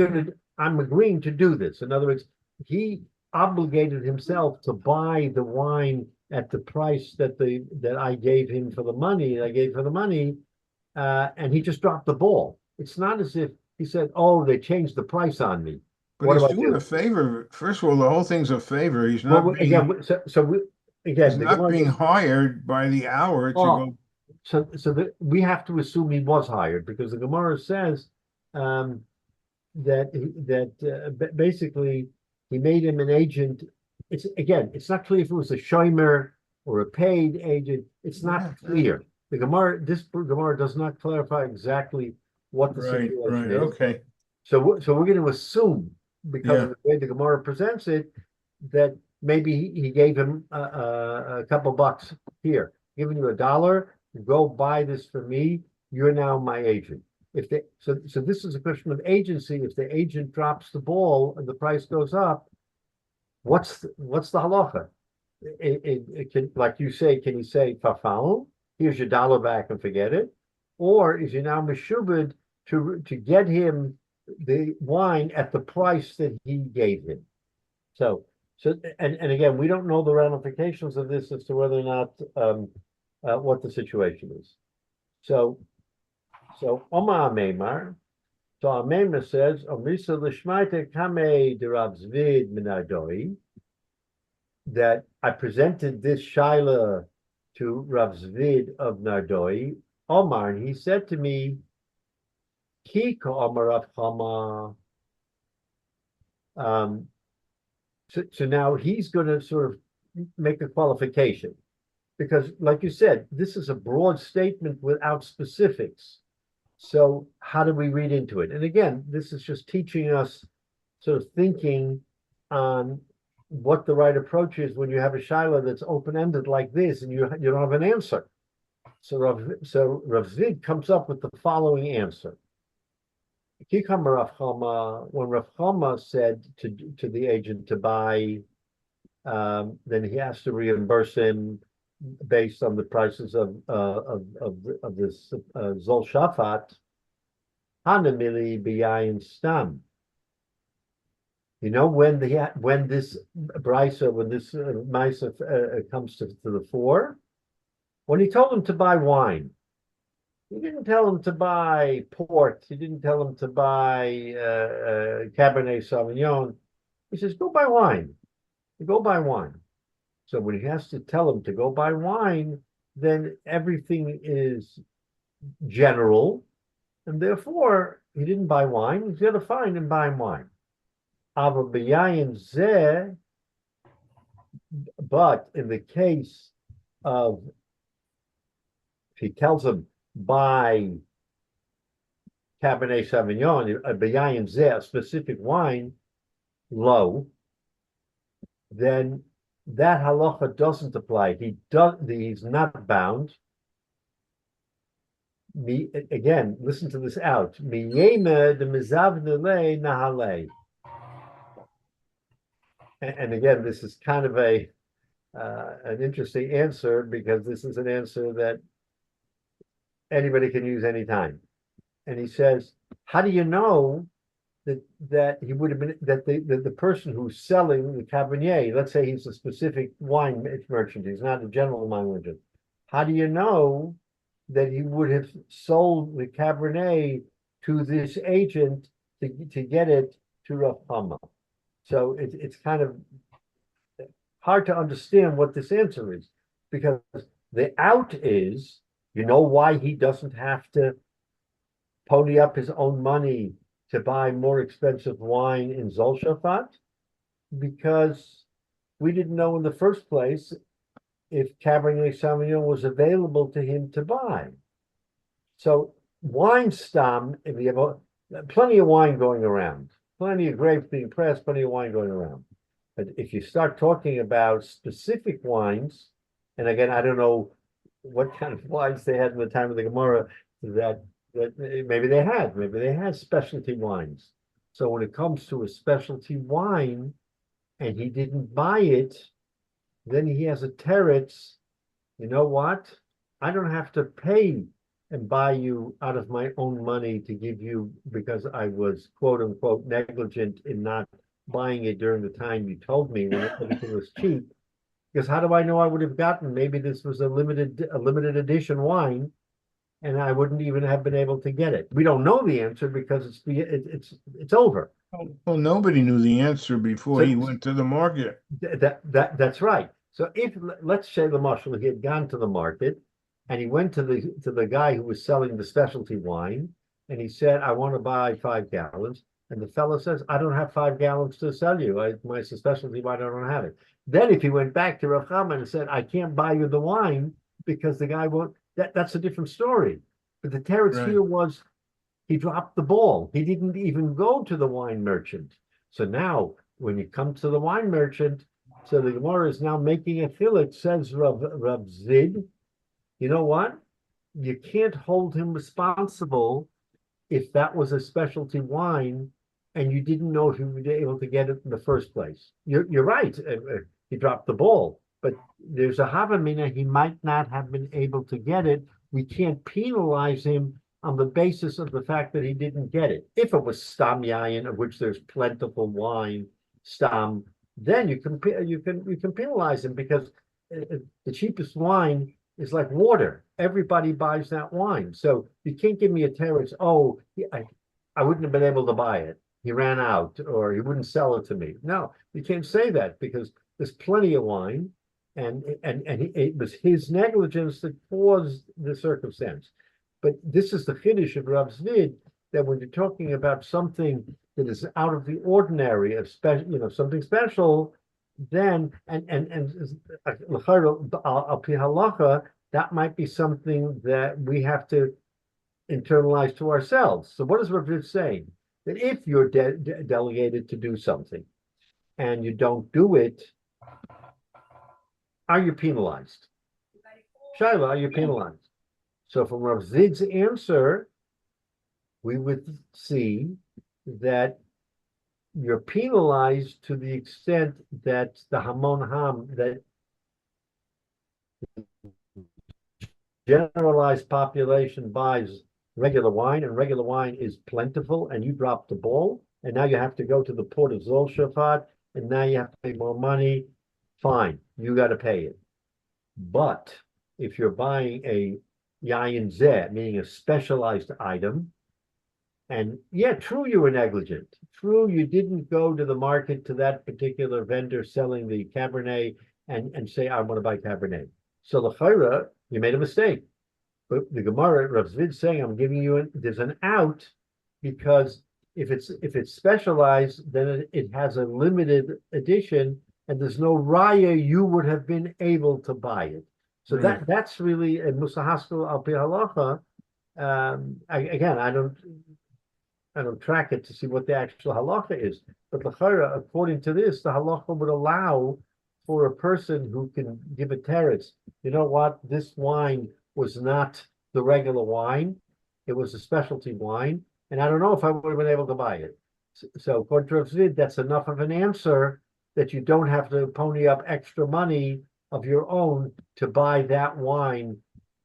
agreeing to do this. In other words, he obligated himself to buy the wine at the price that I gave him for the money. And he just dropped the ball. It's not as if he said, "Oh, they changed the price on me." But he's doing a favor. First of all, the whole thing's a favor. He's not being, he's not being hired by the hour to go. So we have to assume he was hired because the Gemara says that basically he made him an agent. It's not clear if it was a shomer or a paid agent. It's not clear. This Gemara does not clarify exactly what the situation is. Okay. So we're going to assume, because of the way the Gemara presents it, that maybe he gave him a couple bucks here, giving you $1, go buy this for me. you're now my agent. If they so this is a question of agency. If the agent drops the ball and the price goes up, what's the halacha? It can, like you say, can he say fafal? Here's your dollar back and forget it, or is he now meshubed to get him the wine at the price that he gave him? So and again, we don't know the ramifications of this as to whether or not what the situation is. So Omar Meimar. So our Meimar says, Omrisa l'shmaita kame de Rav Zvid minadoi, that I presented this shaila to Rav Zvid of Nardoi. Omar, and he said to me, Ki ka Omar Rav Chama. So now he's going to sort of make a qualification, because, like you said, this is a broad statement without specifics. So how do we read into it? And again, this is just teaching us sort of thinking on what the right approach is when you have a shaila that's open-ended like this and you don't have an answer. So Rav Zvid comes up with the following answer. When Rav Chama said to the agent to buy, then he has to reimburse him based on the prices of this Zol Shafat, Hanamili Biyayin Stam. You know, when this brisa, when this Maisa comes to the fore, when he told him to buy wine, he didn't tell him to buy port. He didn't tell him to buy Cabernet Sauvignon. He says, go buy wine. Go buy wine. So when he has to tell him to go buy wine, then everything is general, and therefore he didn't buy wine. He's got to find and buy wine. But in the case of, if he tells him buy Cabernet Sauvignon, a specific wine, low, then that halacha doesn't apply. He's not bound. Again, listen to this out. And again, this is kind of an interesting answer, because this is an answer that anybody can use anytime. And he says, how do you know that he would have been, that the person who's selling the Cabernet, let's say he's a specific wine merchant, he's not a general wine merchant. How do you know that he would have sold the Cabernet to this agent to get it to Rav Chama? So it's kind of hard to understand what this answer is, because the out is, you know why he doesn't have to pony up his own money to buy more expensive wine in Zol Shafat? Because we didn't know in the first place if Cabernet Sauvignon was available to him to buy. So wine stam, if you have plenty of wine going around, plenty of grapes being pressed, plenty of wine going around. But if you start talking about specific wines, and again, I don't know what kind of wines they had in the time of the Gemara, that maybe they had specialty wines. So when it comes to a specialty wine and he didn't buy it, then he has a teretz. You know what? I don't have to pay and buy you out of my own money to give you, because I was quote unquote negligent in not buying it during the time you told me when everything was cheap. Because how do I know I would have gotten, maybe this was a limited edition wine, and I wouldn't even have been able to get it. We don't know the answer because it's over. Well, nobody knew the answer before he went to the market. That's right. So if, let's say the marshal, he had gone to the market and he went to the guy who was selling the specialty wine, and he said, I want to buy 5 gallons. And the fellow says, I don't have 5 gallons to sell you. My specialty wine, I don't have it. Then if he went back to Rav Chama and said, I can't buy you the wine because the guy won't, that's a different story. But the teretz here was, he dropped the ball. He didn't even go to the wine merchant. So now when you come to the wine merchant, so the Gemara is now making a chiluk, says Rav Zid, you know what? you can't hold him responsible if that was a specialty wine and you didn't know if you would be able to get it in the first place. You're right. He dropped the ball, but there's a havamina. He might not have been able to get it. We can't penalize him on the basis of the fact that he didn't get it. If it was stam yayin, of which there's plentiful wine, stam, then you can penalize him because the cheapest wine is like water. Everybody buys that wine. So you can't give me a teretz, oh, I wouldn't have been able to buy it. He ran out or he wouldn't sell it to me. No, you can't say that because there's plenty of wine and it was his negligence that caused the circumstance. But this is the chiddush of Rav Zvid, that when you're talking about something that is out of the ordinary, of special, something special, then al pi halacha, that might be something that we have to internalize to ourselves. So what is Rav Zvid saying? That if you're delegated to do something and you don't do it, are you penalized? Shaila, are you penalized? So from Rav Zid's answer, we would see that you're penalized to the extent that the hamon ham, that generalized population buys regular wine, and regular wine is plentiful, and you drop the ball, and now you have to go to the port of Zol Shafat, and now you have to pay more money. Fine, you got to pay it. But if you're buying a yayin zeh, meaning a specialized item, and yeah, true, you were negligent. True, you didn't go to the market to that particular vendor selling the Cabernet and say, I want to buy Cabernet. So the chayra, you made a mistake. But the Gemara, Rav Zvid saying, I'm giving you there's an out, because if it's specialized, then it has a limited edition, and there's no raya you would have been able to buy it. So Right. that's really a musahaskel al pi halacha. Again, I don't track it to see what the actual halacha is, but the chayra, according to this, the halacha would allow for a person who can give a teretz. You know what? This wine was not the regular wine; it was a specialty wine, and I don't know if I would have been able to buy it. So, according to Rav Zvid, that's enough of an answer that you don't have to pony up extra money of your own to buy that wine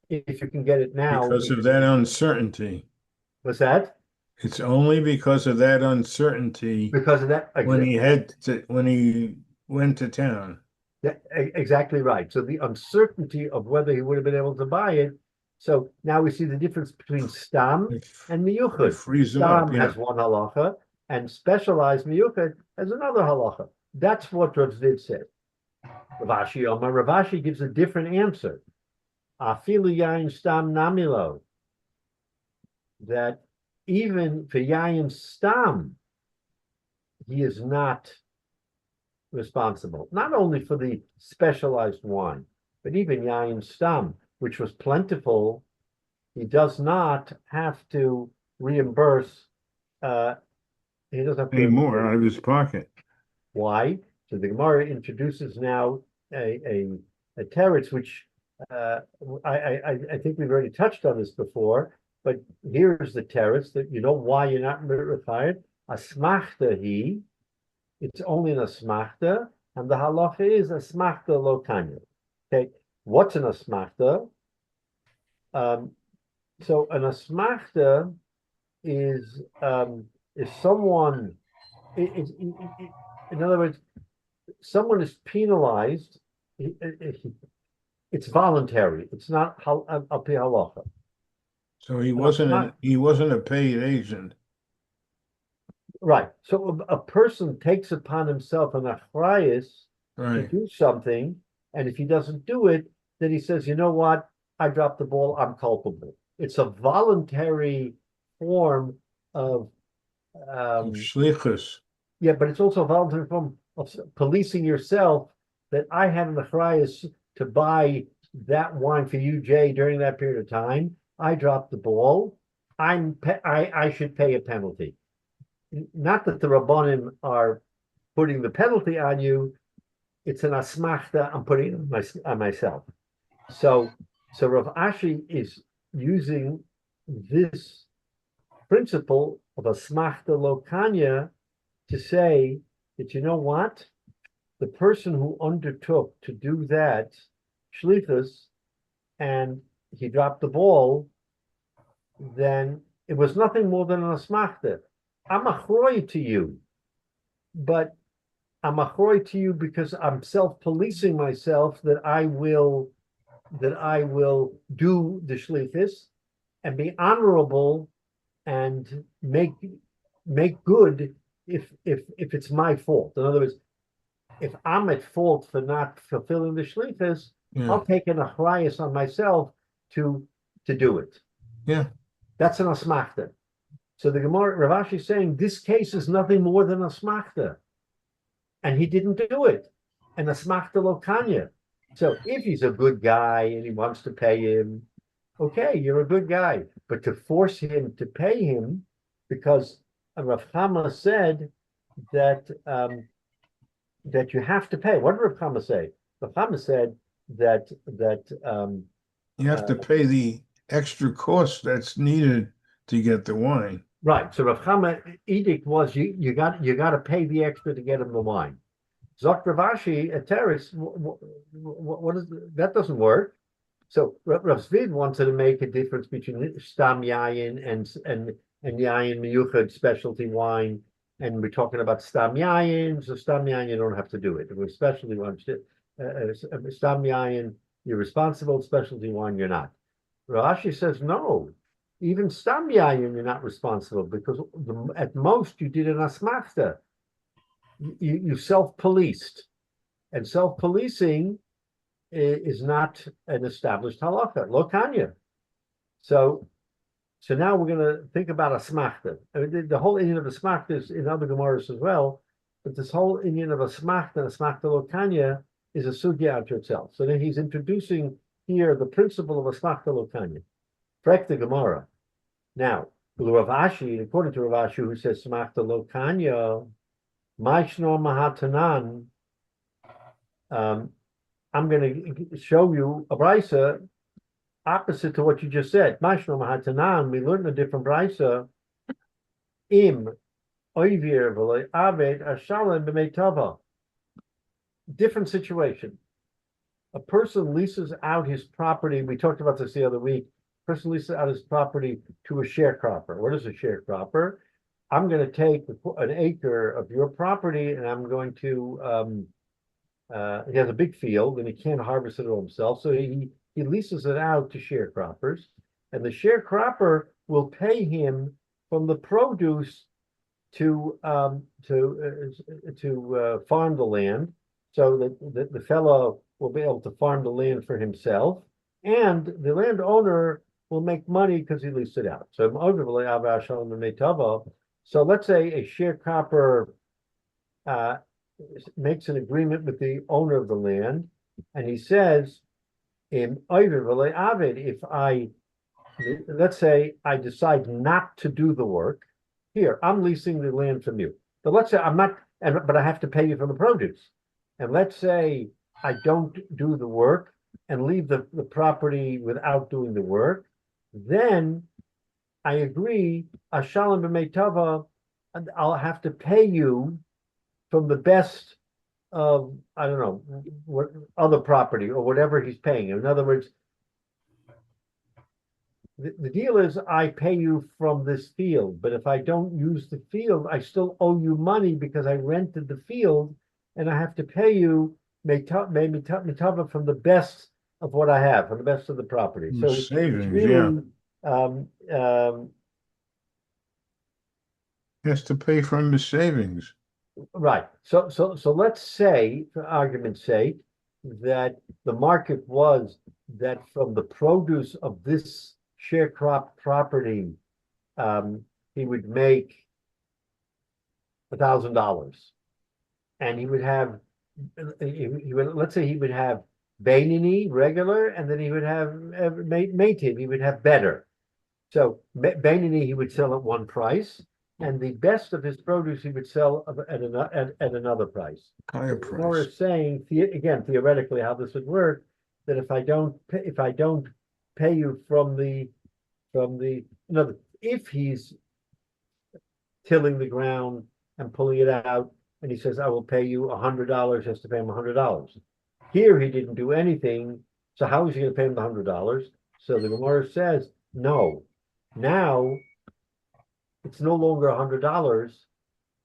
if you can get it now. Because of that uncertainty. What's that? It's only because of that uncertainty Because of that. when he went to town. Exactly right. So the uncertainty of whether he would have been able to buy it. So now we see the difference between stam and They miyuchad. freeze them up, Stam yeah. has one halacha, and specialized miyuchad has another halacha. That's what Rav Zvid said. Rav Ashi gives a different answer. Afilu yain stam namilo. That even for yain stam, he is not responsible, not only for the specialized wine, but even yain stam, which was plentiful, he does not have to reimburse. He doesn't have to Any more out of his pocket. Why? So the Gemara introduces now a teretz, which I think we've already touched on this before, but here's the teretz that you know why you're not required. Asmachta he. It's only an asmachta, and the halacha is asmachta lo kanya. Okay, what's an asmachta? So an asmachta is someone. In other words, someone is penalized. It's voluntary. It's not al pi halacha. So he wasn't a paid agent. Right. So a person takes upon himself an achrayus to Right. do something, and if he doesn't do it, then he says, you know what? I dropped the ball. I'm culpable. It's a voluntary form of Shlichus. yeah, but it's also a voluntary form of policing yourself, that I have an achrayus to buy that wine for you, Jay, during that period of time. I dropped the ball. I should pay a penalty. Not that the Rabbanim are putting the penalty on you. It's an asmachta I'm putting on myself. So Rav Ashi is using this principle of a smachta lokanya to say that, you know what? The person who undertook to do that shlichus and he dropped the ball, then it was nothing more than an asmachta. I'm achroy to you, but I'm achroy to you because I'm self-policing myself that I will do the shlichus and be honorable and make good if it's my fault. In other words, if I'm at fault for not fulfilling the shlichus, I'll take an achrayus on myself to do it. Yeah. That's an asmachta. So the Gemara, Rav Ashi is saying this case is nothing more than a asmachta. And he didn't do it. And asmachta lokanya. So if he's a good guy and he wants to pay him, okay, you're a good guy. But to force him to pay him, because Rav Chama said that that you have to pay. What did Rav Chama say? Rav Chama said that you have to pay the extra cost that's needed to get the wine. Right. So Rav Chama edict was you got to pay the extra to get him the wine. Zok Rav Ashi at Teres, what is that? Doesn't work. So Rav Zvid wanted to make a difference between stam yayin and yayin miyuchad specialty wine, and we're talking about stam yayin. So stam yayin you don't have to do it. If we're specialty wine, stam yayin you're responsible. Specialty wine you're not. Rav Ashi says no. Even stam yayin you're not responsible because at most you did an asmachta. You self-policed, and self-policing is not an established halacha, lo kanya. So now we're going to think about asmachta. I mean, the whole inyan of asmachta is in other gemaras as well, but this whole inyan of asmachta lo kanya, is a sugya unto itself. So then he's introducing here the principle of asmachta lo kanya. Correct the Gemara. Now, Rav Ashi, according to Rav Ashi, who says asmachta lo kanya, Maishno Mahatanan, I'm going to show you a brisa opposite to what you just said. Maishno Mahatanan, we learned a different brisa. Im oivir v'loy aved ashalem b'meitava. Different situation. A person leases out his property. We talked about this the other week. A person leases out his property to a sharecropper. What is a sharecropper? I'm going to take an acre of your property and I'm going to, he has a big field and he can't harvest it all himself. So he leases it out to sharecroppers, and the sharecropper will pay him from the produce to farm the land, so that the fellow will be able to farm the land for himself, and the landowner will make money because he leased it out. So let's say a sharecropper makes an agreement with the owner of the land, and he says, let's say I decide not to do the work. Here, I'm leasing the land from you. But let's say I'm not, but I have to pay you for the produce. And let's say I don't do the work and leave the property without doing the work. Then I agree, Ashalom b'meitava, and I'll have to pay you from the best of, I don't know, what other property or whatever he's paying. In other words, the deal is I pay you from this field, but if I don't use the field, I still owe you money because I rented the field, and I have to pay you meitava from the best of what I have, from the best of the property. So savings, it's really, has to pay from the savings. right. So let's say, for argument's sake, that the market was that from the produce of this sharecrop property, he would make $1,000, and he would have, let's say he would have Beinini, regular, and then he would have Meitiv, he would have better. So Beinini he would sell at one price, and the best of his produce he would sell at another price. Higher price. We're saying again theoretically how this would work, that if I don't pay you from the from the, if he's tilling the ground and pulling it out, and he says, I will pay you $100, has to pay him $100. Here he didn't do anything, so how is he going to pay him the $100? So the Gemara says, no. Now it's no longer $100.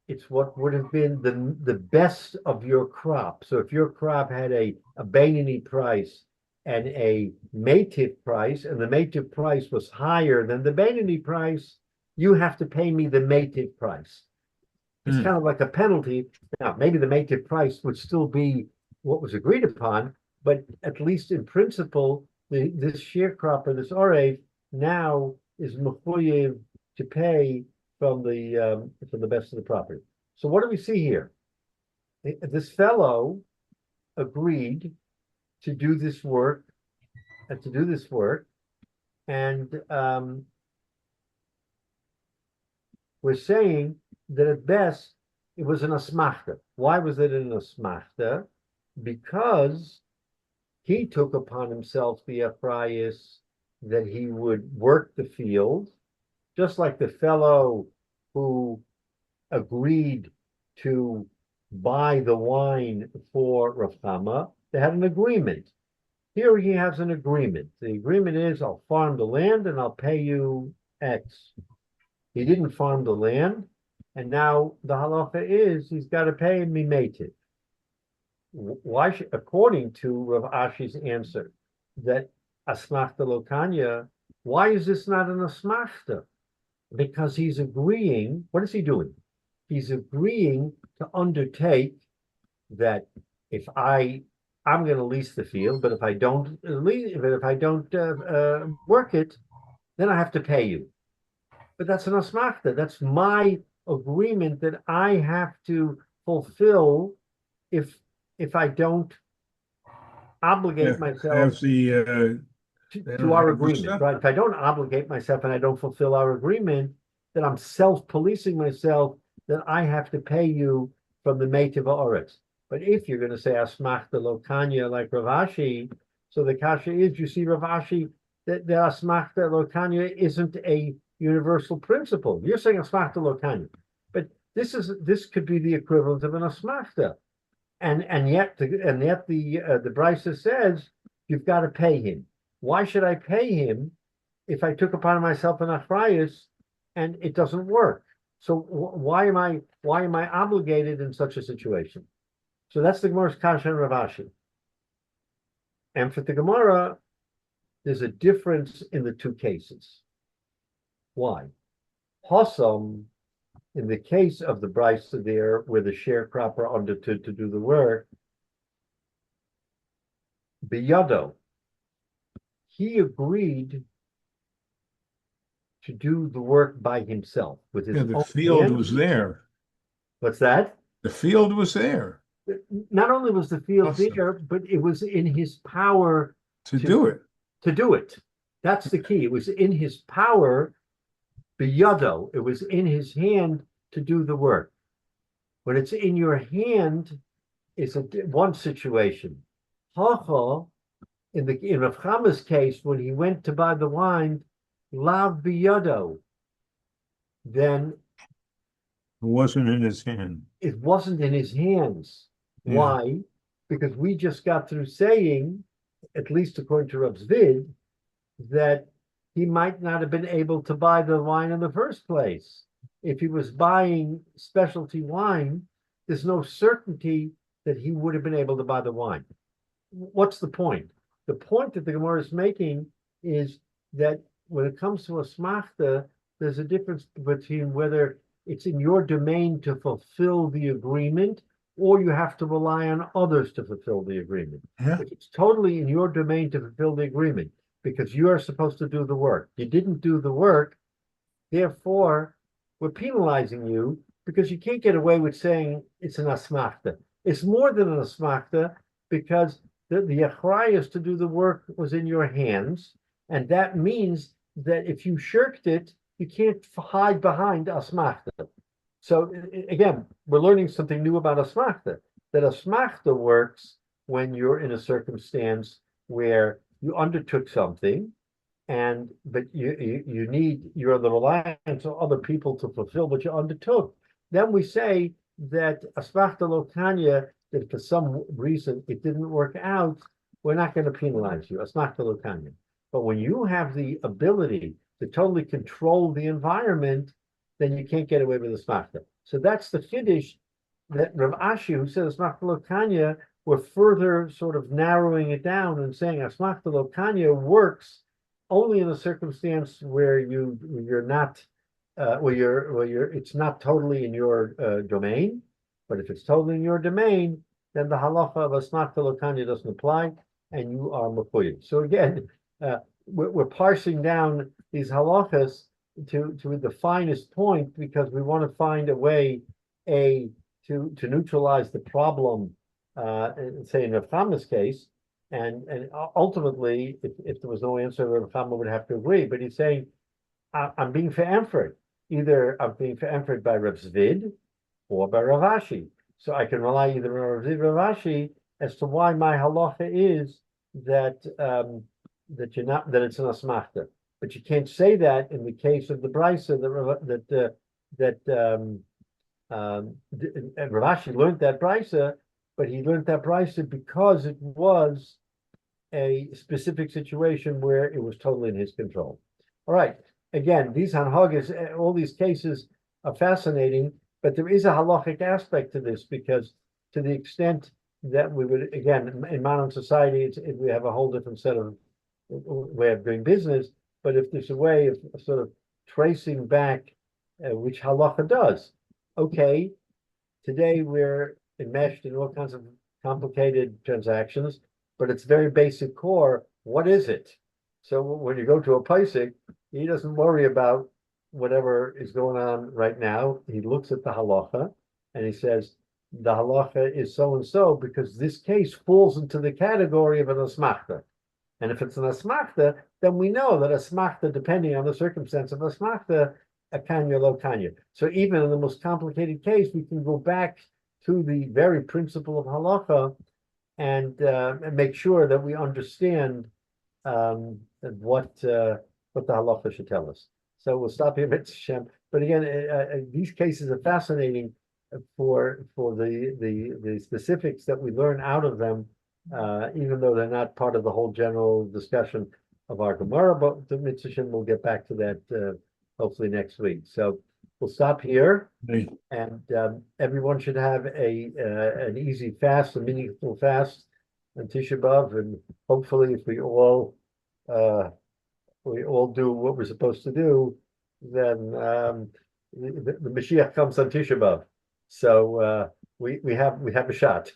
It's what would have been the best of your crop. So if your crop had a Beinoni price and a Meitiv price, and the Meitiv price was higher than the Beinoni price, you have to pay me the Meitiv price. It's kind of like a penalty. Now, maybe the Meitiv price would still be what was agreed upon, but at least in principle, this sharecropper, this Orev, now is mechuyev to pay from the best of the property. So what do we see here? This fellow agreed to do this work, and we're saying that at best it was an asmachta. Why was it an asmachta? Because he took upon himself the achrayus that he would work the field, just like the fellow who agreed to buy the wine for Rav Chama. They had an agreement. Here he has an agreement. The agreement is, I'll farm the land and I'll pay you X. He didn't farm the land, and now the halacha is he's got to pay me meitiv. Why should, according to Rav Ashi's answer, that asmachta lokanya, why is this not an asmachta? Because he's agreeing, what is he doing? He's agreeing to undertake that if I'm going to lease the field, but if I don't work it, then I have to pay you. But that's an asmachta. That's my agreement that I have to fulfill if I don't obligate myself to our agreement, right? If I don't obligate myself and I don't fulfill our agreement, then I'm self-policing myself that I have to pay you from the Meitiv Ha'aretz. But if you're going to say asmachta lokanya like Rav Ashi, so the kasha is, you see, Rav Ashi, that the asmachta lokanya isn't a universal principle. You're saying asmachta lokanya, but this could be the equivalent of an asmachta, and yet the Brisa says you've got to pay him. Why should I pay him if I took upon myself an achrayus and it doesn't work? So why am I obligated in such a situation? So that's the Gemara's kasha and Rav Ashi. And for the Gemara, there's a difference in the two cases. Why? Hossam, in the case of the Brisa there, where the sharecropper undertook to do the work, biyado, he agreed to do the work by himself with his own the field hands. was there. What's that? The field was there. Not only was the field Awesome. there, but it was in his power To do it. to do it. That's the key. It was in his power, biyado. It was in his hand to do the work. When it's in your hand, it's one situation. Hacha, in Rav Chama's case, when he went to buy the wine, lav biyado, then It wasn't in his hand. it wasn't in his hands. Yeah. Why? Because we just got through saying, at least according to Rav Zvid, that he might not have been able to buy the wine in the first place. If he was buying specialty wine, there's no certainty that he would have been able to buy the wine. What's the point? The point that the Gemara is making is that when it comes to a smachta, there's a difference between whether it's in your domain to fulfill the agreement or you have to rely on others to fulfill the agreement. Yeah. If it's totally in your domain to fulfill the agreement because you are supposed to do the work. You didn't do the work, therefore, we're penalizing you because you can't get away with saying it's an asmachta. It's more than an asmachta because the achrayus to do the work was in your hands, and that means that if you shirked it, you can't hide behind asmachta. So again, we're learning something new about asmachta, that asmachta works when you're in a circumstance where you undertook something but you're the reliance on other people to fulfill what you undertook. Then we say that asmachta lo tanya, that for some reason it didn't work out, we're not going to penalize you. Asmachta lo tanya. But when you have the ability to totally control the environment, then you can't get away with asmachta. So that's the chiddush that Rav Ashi, who said asmachta lo tanya, we're further sort of narrowing it down and saying asmachta lo tanya works only in a circumstance where you're not it's not totally in your domain. But if it's totally in your domain, then the halacha of asmachta lo tanya doesn't apply, and you are mechuyed. So again, we're parsing down these halachas to the finest point, because we want to find a way to neutralize the problem, say in Rav Chama's case, and ultimately, if there was no answer, Rav Chama would have to agree. But he's saying, I'm being ve'emfred. Either I'm being ve'emfred by Rav Zvid or by Rav Ashi. So I can rely either on Rav Zvid or Rav Ashi as to why my halacha is that that it's an asmachta. But you can't say that in the case of the brisa that Rav Ashi learned that brisa, but he learned that brisa because it was a specific situation where it was totally in his control. All right. Again, these hanhagas, all these cases are fascinating, but there is a halachic aspect to this, because to the extent that we would, again, in modern society, we have a whole different set of way of doing business. But if there's a way of sort of tracing back which halacha does, okay, today we're enmeshed in all kinds of complicated transactions, but it's very basic core. What is it? So when you go to a paisik, he doesn't worry about whatever is going on right now. He looks at the halacha and he says, the halacha is so and so because this case falls into the category of an asmachta. And if it's an asmachta, then we know that asmachta, depending on the circumstance of asmachta, a kanya lo kanya. So even in the most complicated case, we can go back to the very principle of halacha and make sure that we understand what the halacha should tell us. So we'll stop here, Mitzvah. But again, these cases are fascinating for the specifics that we learn out of them, even though they're not part of the whole general discussion of our Gemara. But the Mitzvah, we'll get back to that hopefully next week. So we'll stop here, and everyone should have an easy fast, a meaningful fast on Tisha B'Av, and hopefully, if we all do what we're supposed to do, then the Mashiach comes on Tisha B'Av. So we have a shot.